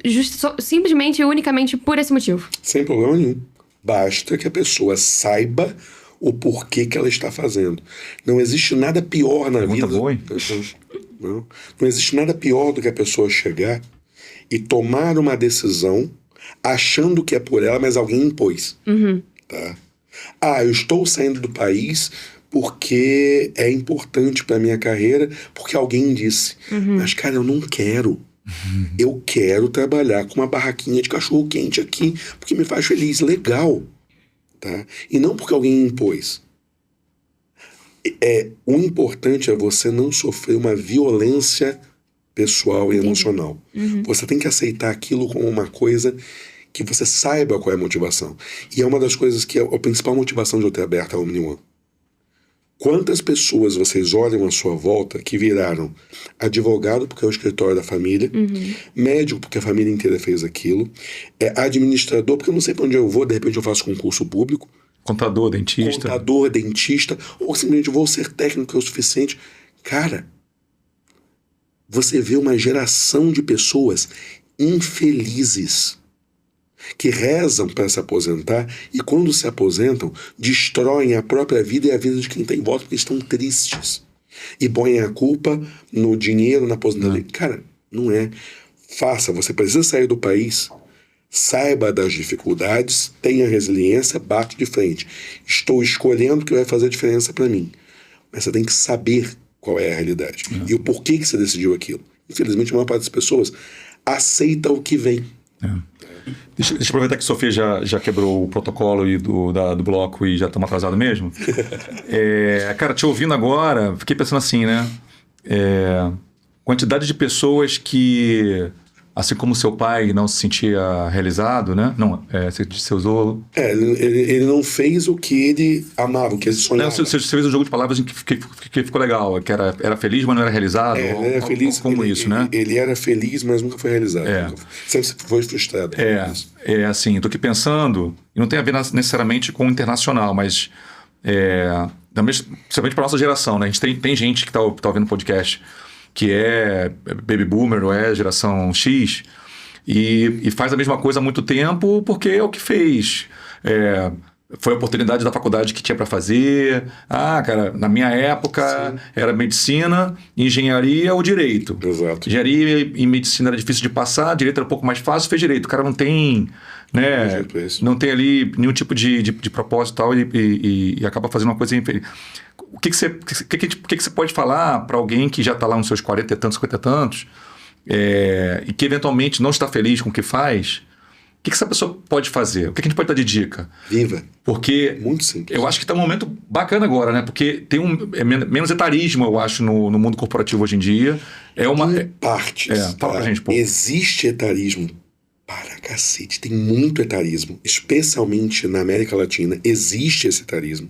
S3: simplesmente e unicamente por esse motivo.
S2: Sem problema nenhum. Basta que a pessoa saiba o porquê que ela está fazendo. Não existe nada pior na
S1: Pergunta
S2: vida.
S1: boa, hein?
S2: Não existe nada pior do que a pessoa chegar e tomar uma decisão achando que é por ela, mas alguém impôs. Tá? Eu estou saindo do país porque é importante para minha carreira, porque alguém disse. Mas, cara, eu não quero. Eu quero trabalhar com uma barraquinha de cachorro quente aqui, porque me faz feliz. Legal. Tá? E não porque alguém impôs. O importante é você não sofrer uma violência pessoal e emocional. Você tem que aceitar aquilo como uma coisa que você saiba qual é a motivação. E é uma das coisas que é a principal motivação de eu ter aberto a OmniOne. Quantas pessoas vocês olham à sua volta que viraram advogado porque é o escritório da família, médico porque a família inteira fez aquilo, administrador porque eu não sei para onde eu vou, de repente eu faço concurso público,
S1: Contador, dentista, ou simplesmente vou ser técnico é o suficiente. Cara, você vê uma geração de pessoas infelizes que rezam para se aposentar e quando se aposentam, destroem a própria vida e a vida de quem está em volta porque estão tristes. E põem a culpa no dinheiro, na aposentadoria. Cara, não é. Você precisa sair do país, saiba das dificuldades, tenha resiliência, bate de frente. Estou escolhendo o que vai fazer a diferença para mim. Mas você tem que saber qual é a realidade. E o porquê que você decidiu aquilo. Infelizmente, a maior parte das pessoas aceita o que vem. Deixa eu aproveitar que a Sofia já quebrou o protocolo do bloco e já estamos atrasados mesmo. Cara, te ouvindo agora, fiquei pensando assim, né? Quantidade de pessoas que, assim como seu pai não se sentia realizado, né? Não, você usou...
S2: Ele não fez o que ele amava, o que ele sonhava.
S1: Você fez um jogo de palavras que ficou legal, que era feliz, mas não era realizado.
S2: Ele era feliz,
S1: como isso, né?
S2: Ele era feliz, mas nunca foi realizado. Sempre foi frustrado.
S1: Assim, estou aqui pensando, e não tem a ver necessariamente com o internacional, mas principalmente para nossa geração, né? A gente tem gente que tá ouvindo o podcast que é baby boomer ou é geração X e faz a mesma coisa há muito tempo porque é o que fez. Foi a oportunidade da faculdade que tinha para fazer. Cara, na minha época era medicina, engenharia ou direito.
S2: Exato.
S1: Engenharia e medicina era difícil de passar, direito era um pouco mais fácil, fez direito. O cara não tem, né, não tem ali nenhum tipo de propósito e tal e acaba fazendo uma coisa infeliz. O que você pode falar para alguém que já está lá nos seus 40 e tantos, 50 e tantos e que eventualmente não está feliz com o que faz? O que essa pessoa pode fazer? O que a gente pode dar de dica?
S2: Viva.
S1: Porque
S2: muito simples.
S1: Eu acho que está um momento bacana agora, né? Porque tem menos etarismo, eu acho, no mundo corporativo hoje em dia.
S2: Em partes.
S1: Fala pra gente, pô.
S2: Existe etarismo para cacete. Tem muito etarismo. Especialmente na América Latina, existe esse etarismo.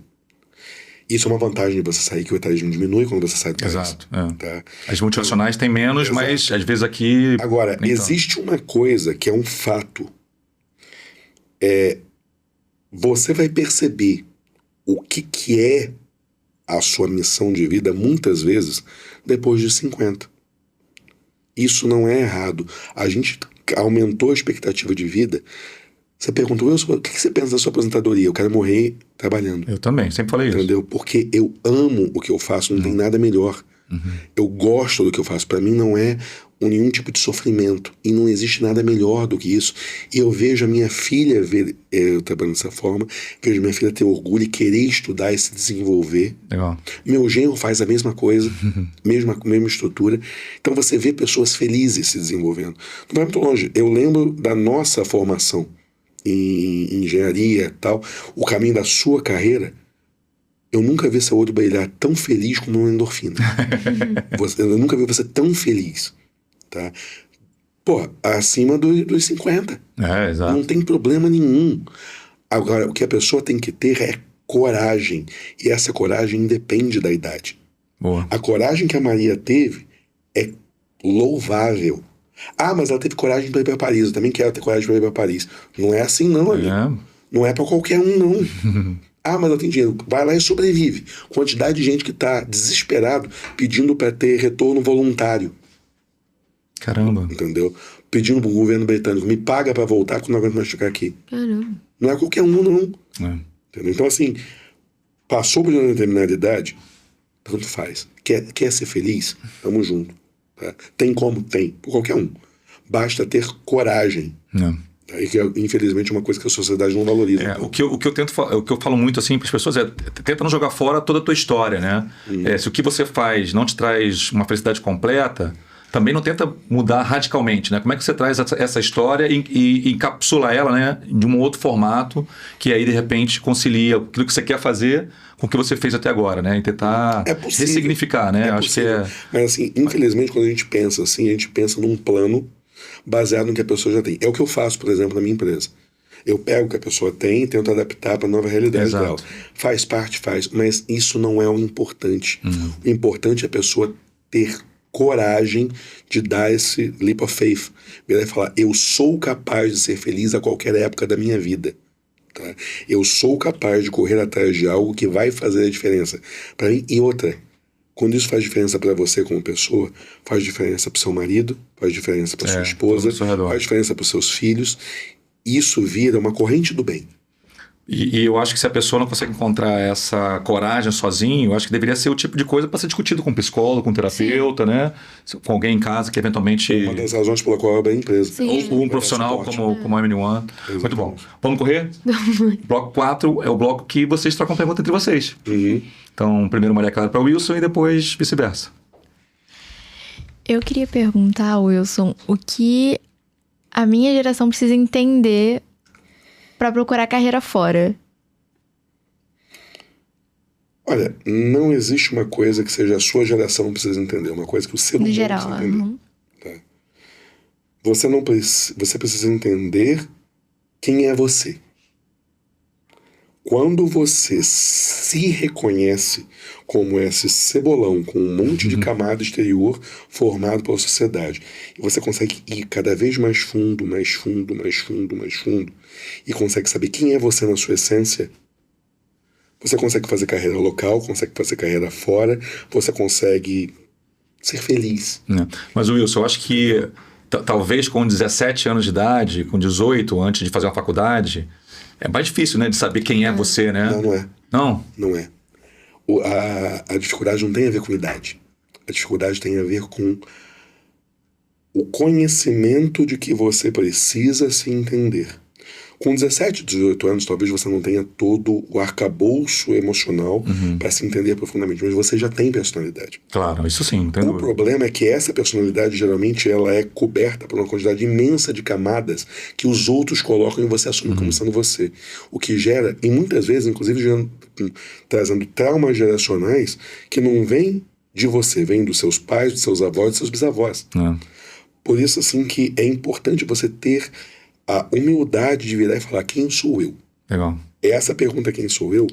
S2: Isso é uma vantagem de você sair, que o etarismo diminui quando você sai do país.
S1: Exato.
S2: Tá?
S1: As multinacionais têm menos, mas às vezes aqui...
S2: Agora, existe uma coisa que é um fato. Você vai perceber o que é a sua missão de vida, muitas vezes, depois de 50. Isso não é errado. A gente aumentou a expectativa de vida Você pergunta, Wilson, o que você pensa da sua aposentadoria? Eu quero morrer trabalhando.
S1: Eu também, sempre falei isso.
S2: Entendeu? Porque eu amo o que eu faço, não tem nada melhor. Eu gosto do que eu faço. Para mim não é nenhum tipo de sofrimento. E não existe nada melhor do que isso. E eu vejo a minha filha ver eu trabalhando dessa forma, vejo minha filha ter orgulho e querer estudar e se desenvolver.
S1: Legal.
S2: Meu genro faz a mesma coisa, mesma estrutura. Então você vê pessoas felizes se desenvolvendo. Não vai muito longe. Eu lembro da nossa formação em engenharia e tal, o caminho da sua carreira. Eu nunca vi seu olho brilhar tão feliz como uma endorfina. Eu nunca vi você tão feliz. Tá? Pô, acima dos 50.
S1: Exato.
S2: Não tem problema nenhum. Agora, o que a pessoa tem que ter é coragem. E essa coragem independe da idade.
S1: Boa.
S2: A coragem que a Maria teve é louvável. Ah, mas ela teve coragem para ir para Paris. Eu também quero ter coragem para ir para Paris. Não é assim não, amigo. Não é para qualquer um, não. Ah, mas eu tenho dinheiro. Vai lá e sobrevive. Quantidade de gente que tá desesperado pedindo para ter retorno voluntário.
S1: Caramba.
S2: Entendeu? Pedindo pro governo britânico, me paga para voltar porque não aguento mais ficar aqui.
S3: Caramba.
S2: Não é qualquer um, não. Entendeu? Então, assim, passou por uma determinada idade, tanto faz. Quer ser feliz? Tamo junto. Tá? Tem como? Tem. Por qualquer um. Basta ter coragem. E que, infelizmente, é uma coisa que a sociedade não valoriza.
S1: O que eu falo muito assim para as pessoas é tenta não jogar fora toda a tua história, né? Se o que você faz não te traz uma felicidade completa, também não tenta mudar radicalmente, né? Como é que você traz essa história e encapsula ela, né, de um outro formato que aí de repente concilia aquilo que você quer fazer com o que você fez até agora, né? E tentar ressignificar, né? Acho que
S2: Mas assim, infelizmente, quando a gente pensa assim, a gente pensa num plano baseado no que a pessoa já tem. É o que eu faço, por exemplo, na minha empresa. Eu pego o que a pessoa tem e tento adaptar para a nova realidade dela. Faz parte, mas isso não é o importante. O importante é a pessoa ter coragem de dar esse leap of faith. Virar e falar, eu sou capaz de ser feliz a qualquer época da minha vida. Tá? Eu sou capaz de correr atrás de algo que vai fazer a diferença para mim. E outra, quando isso faz diferença para você como pessoa, faz diferença para seu marido, faz diferença para sua esposa, faz diferença para os seus filhos. Isso vira uma corrente do bem.
S1: E eu acho que se a pessoa não consegue encontrar essa coragem sozinho, eu acho que deveria ser o tipo de coisa para ser discutido com um psicólogo, com um terapeuta, né? Com alguém em casa que eventualmente...
S2: Uma das razões pela qual eu abri a empresa.
S1: Ou um profissional como a M1. Muito bom. Vamos correr? Bloco 4 é o bloco que vocês trocam pergunta entre vocês. Então, primeiro Maria Clara para o Wilson e depois vice-versa.
S4: Eu queria perguntar, Wilson, o que a minha geração precisa entender para procurar carreira fora?
S2: Olha, não existe uma coisa que seja a sua geração precisa entender, uma coisa que o ser humano precisa entender. Tá? Você precisa entender quem é você. Quando você se reconhece como esse cebolão com um monte de camada exterior formado pela sociedade, e você consegue ir cada vez mais fundo, mais fundo, mais fundo, mais fundo, e consegue saber quem é você na sua essência, você consegue fazer carreira local, consegue fazer carreira fora, você consegue ser feliz.
S1: Mas, Wilson, eu acho que talvez com 17 anos de idade, com 18, antes de fazer uma faculdade... É mais difícil, né, de saber quem é você, né?
S2: Não é.
S1: Não?
S2: Não é. A dificuldade não tem a ver com idade. A dificuldade tem a ver com o conhecimento de que você precisa se entender. Com 17, 18 anos, talvez você não tenha todo o arcabouço emocional para se entender profundamente, mas você já tem personalidade.
S1: Claro, isso sim.
S2: O problema é que essa personalidade, geralmente, ela é coberta por uma quantidade imensa de camadas que os outros colocam e você assume como sendo você. O que gera, e muitas vezes, inclusive, trazendo traumas geracionais que não vêm de você, vêm dos seus pais, dos seus avós, dos seus bisavós. Por isso, assim, que é importante você ter a humildade de virar e falar, quem sou eu?
S1: Legal.
S2: Essa pergunta, quem sou eu,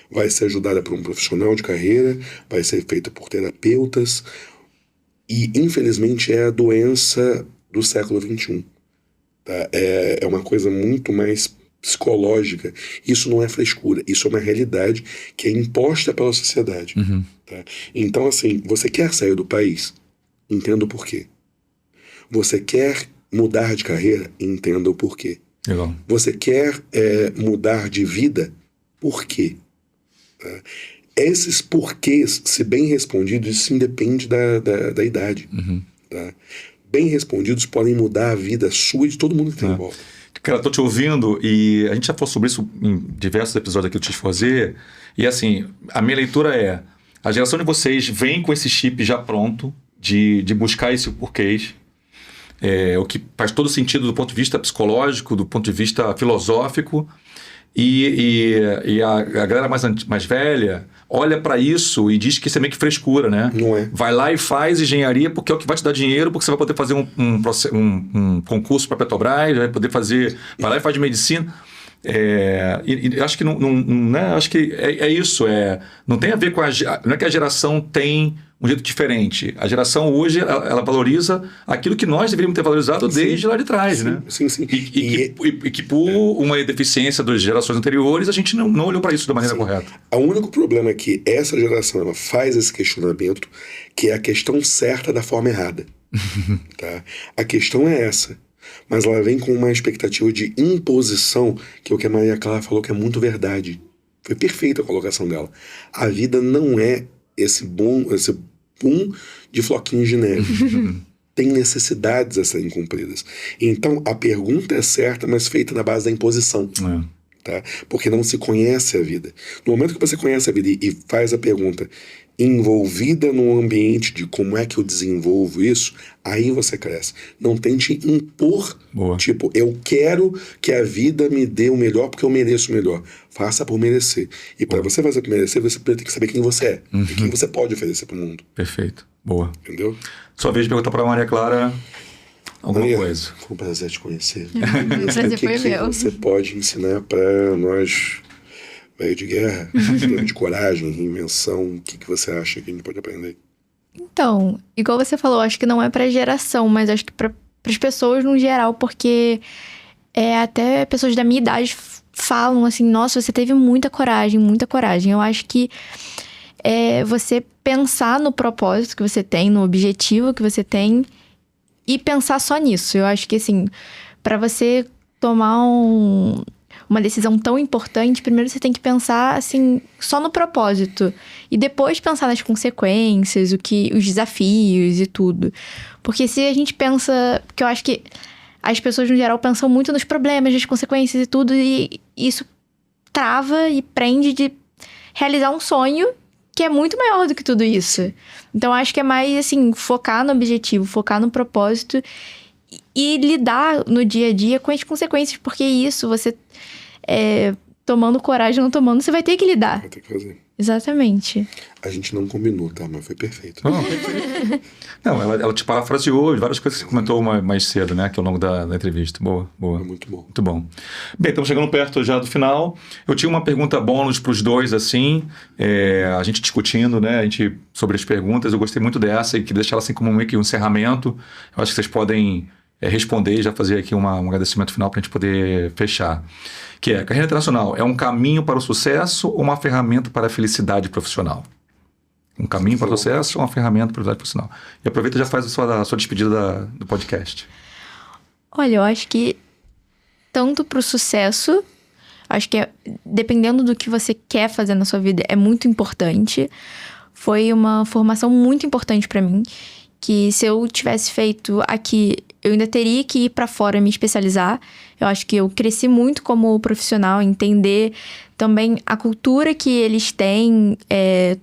S2: vai ser ajudada por um profissional de carreira, vai ser feita por terapeutas, e infelizmente é a doença do século XXI. Tá? É uma coisa muito mais psicológica. Isso não é frescura, isso é uma realidade que é imposta pela sociedade. Tá? Então, assim, você quer sair do país? Entenda o porquê. Você quer mudar de carreira? Entenda o porquê.
S1: Legal.
S2: Você quer mudar de vida? Por quê? Tá? Esses porquês, se bem respondidos, isso independe da idade. Tá? Bem respondidos podem mudar a vida sua e de todo mundo que tem em volta.
S1: Cara, tô te ouvindo e a gente já falou sobre isso em diversos episódios aqui do X4Z. E assim, a minha leitura é: a geração de vocês vem com esse chip já pronto de buscar esse porquês. O que faz todo sentido do ponto de vista psicológico, do ponto de vista filosófico. E a galera mais velha olha para isso e diz que isso é meio que frescura, né?
S2: Não é.
S1: Vai lá e faz engenharia porque é o que vai te dar dinheiro, porque você vai poder fazer um concurso para a Petrobras, vai poder fazer... Vai lá e faz medicina. Acho que não né? Acho que é isso. Não tem a ver com não é que a geração tem um jeito diferente. A geração hoje, ela valoriza aquilo que nós deveríamos ter valorizado desde lá de trás, né?
S2: Sim.
S1: E que por uma deficiência das gerações anteriores, a gente não olhou para isso da maneira correta.
S2: O único problema é que essa geração ela faz esse questionamento, que é a questão certa da forma errada. Tá? A questão é essa. Mas ela vem com uma expectativa de imposição, que é o que a Maria Clara falou, que é muito verdade. Foi perfeita a colocação dela. A vida não é esse boom de floquinhos de neve. Tem necessidades a serem cumpridas. Então, a pergunta é certa, mas feita na base da imposição. Tá? Porque não se conhece a vida. No momento que você conhece a vida e faz a pergunta envolvida no ambiente de como é que eu desenvolvo isso, aí você cresce. Não tente impor, tipo, eu quero que a vida me dê o melhor porque eu mereço o melhor. Faça por merecer. E para você fazer por merecer, você tem que saber quem você é e quem você pode oferecer para o mundo.
S1: Perfeito. Boa.
S2: Entendeu?
S1: Sua vez de perguntar para a Maria Clara alguma coisa.
S2: Foi um prazer te conhecer.
S4: O prazer foi meu.
S2: Você pode ensinar para nós, velho de guerra, de coragem, reinvenção, o que você acha que a gente pode aprender?
S4: Então, igual você falou, acho que não é pra geração, mas acho que para as pessoas no geral, porque até pessoas da minha idade falam assim, nossa, você teve muita coragem, muita coragem. Eu acho que você pensar no propósito que você tem, no objetivo que você tem e pensar só nisso. Eu acho que, assim, para você tomar uma decisão tão importante, primeiro você tem que pensar, assim, só no propósito. E depois pensar nas consequências, os desafios e tudo. Porque se a gente pensa... Porque eu acho que as pessoas, no geral, pensam muito nos problemas, nas consequências e tudo. E isso trava e prende de realizar um sonho que é muito maior do que tudo isso. Então, acho que é mais, assim, focar no objetivo, focar no propósito e lidar no dia a dia com as consequências. Porque isso, você... tomando coragem ou não tomando, você vai ter que lidar.
S2: Vai ter que fazer.
S4: Exatamente.
S2: A gente não combinou, tá? Mas foi perfeito.
S1: Perfeito. Não, ela te parafraseou várias coisas que você comentou mais cedo, né? Aqui ao longo da entrevista. Boa.
S2: Foi muito bom.
S1: Muito bom. Bem, estamos chegando perto já do final. Eu tinha uma pergunta bônus para os dois, assim. A gente discutindo, né? Sobre as perguntas. Eu gostei muito dessa e queria deixar ela assim como meio que um encerramento. Eu acho que vocês podem responder e já fazer aqui um agradecimento final para a gente poder fechar. Que é, carreira internacional é um caminho para o sucesso ou uma ferramenta para a felicidade profissional? Um caminho para o sucesso ou uma ferramenta para a felicidade profissional? E aproveita e já faz a sua despedida do podcast.
S4: Olha, eu acho que tanto para o sucesso, acho que dependendo do que você quer fazer na sua vida, é muito importante. Foi uma formação muito importante para mim, que se eu tivesse feito aqui, eu ainda teria que ir para fora me especializar. Eu acho que eu cresci muito como profissional, entender também a cultura que eles têm,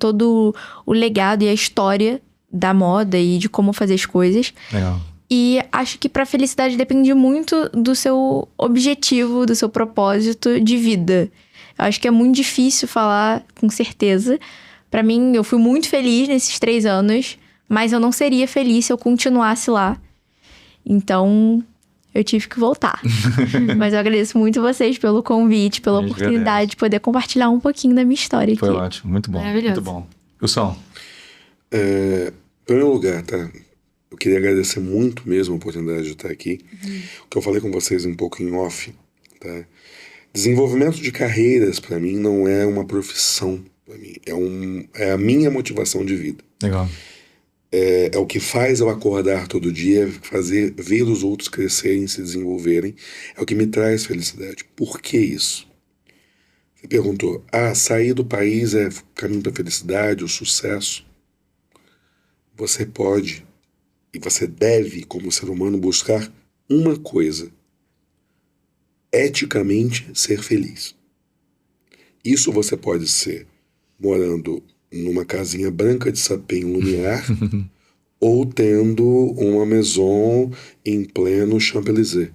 S4: todo o legado e a história da moda e de como fazer as coisas.
S1: Legal.
S4: E acho que para felicidade depende muito do seu objetivo, do seu propósito de vida. Eu acho que é muito difícil falar com certeza. Para mim, eu fui muito feliz nesses 3 anos, mas eu não seria feliz se eu continuasse lá. Então, eu tive que voltar. Mas eu agradeço muito vocês pelo convite, pela oportunidade de poder compartilhar um pouquinho da minha história aqui.
S1: Foi ótimo, muito bom.
S3: Maravilhoso.
S1: Muito bom. Wilson?
S2: Em primeiro lugar, tá? Eu queria agradecer muito mesmo a oportunidade de estar aqui. O que eu falei com vocês um pouco em off, tá? Desenvolvimento de carreiras, para mim, não é uma profissão. Para mim, é a minha motivação de vida.
S1: Legal.
S2: é o que faz eu acordar todo dia, ver os outros crescerem, se desenvolverem, é o que me traz felicidade. Por que isso? Você perguntou, sair do país é caminho para a felicidade, o sucesso? Você pode e você deve, como ser humano, buscar uma coisa: eticamente ser feliz. Isso você pode ser morando numa casinha branca de sapê em Lumiar ou tendo uma maison em pleno Champs-Élysées.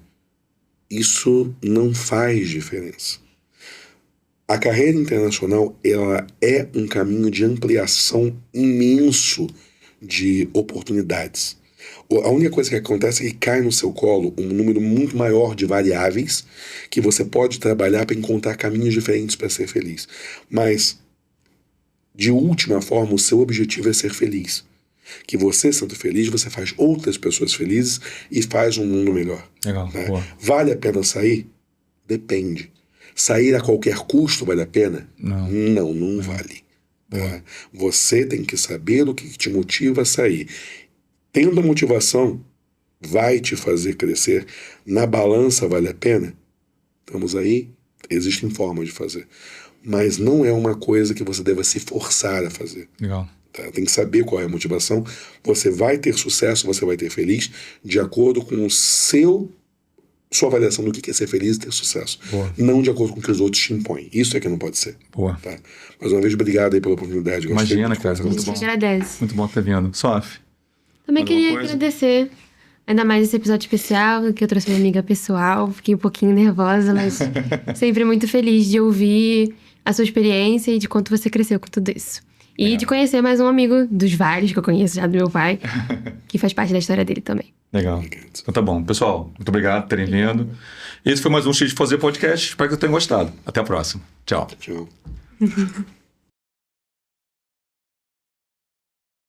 S2: Isso não faz diferença. A carreira internacional, ela é um caminho de ampliação imenso de oportunidades. A única coisa que acontece é que cai no seu colo um número muito maior de variáveis que você pode trabalhar para encontrar caminhos diferentes para ser feliz. Mas, de última forma, o seu objetivo é ser feliz. Que você, sendo feliz, você faz outras pessoas felizes e faz um mundo melhor.
S1: Legal,
S2: né?
S1: boa.
S2: Vale a pena sair? Depende. Sair a qualquer custo vale a pena? Não vale. Tá? Você tem que saber o que te motiva a sair. Tendo a motivação, vai te fazer crescer. Na balança vale a pena? Estamos aí? Existem formas de fazer. Mas não é uma coisa que você deva se forçar a fazer.
S1: Legal.
S2: Tá? Tem que saber qual é a motivação. Você vai ter sucesso, você vai ter feliz, de acordo com sua avaliação do que é ser feliz e ter sucesso.
S1: Boa.
S2: Não de acordo com o que os outros te impõem. Isso é que não pode ser.
S1: Boa.
S2: Tá? Mais uma vez, obrigado aí pela oportunidade. Gostei
S1: Imagina,
S2: muito de
S1: cara.
S2: conversar
S3: A
S2: com
S3: gente
S2: você.
S3: agradece.
S1: Muito bom ter vindo. Sof.
S3: Também
S1: Mais
S3: queria
S1: alguma coisa?
S3: agradecer, ainda mais esse episódio especial, que eu trouxe minha amiga pessoal. Fiquei um pouquinho nervosa, mas sempre muito feliz de ouvir a sua experiência e de quanto você cresceu com tudo isso. E de conhecer mais um amigo dos vários que eu conheço já do meu pai, que faz parte da história dele também.
S1: Legal. Então tá bom. Pessoal, muito obrigado por terem vindo. Esse foi mais um X de Fazer Podcast. Espero que vocês tenham gostado. Até a próxima. Tchau.
S2: Tchau.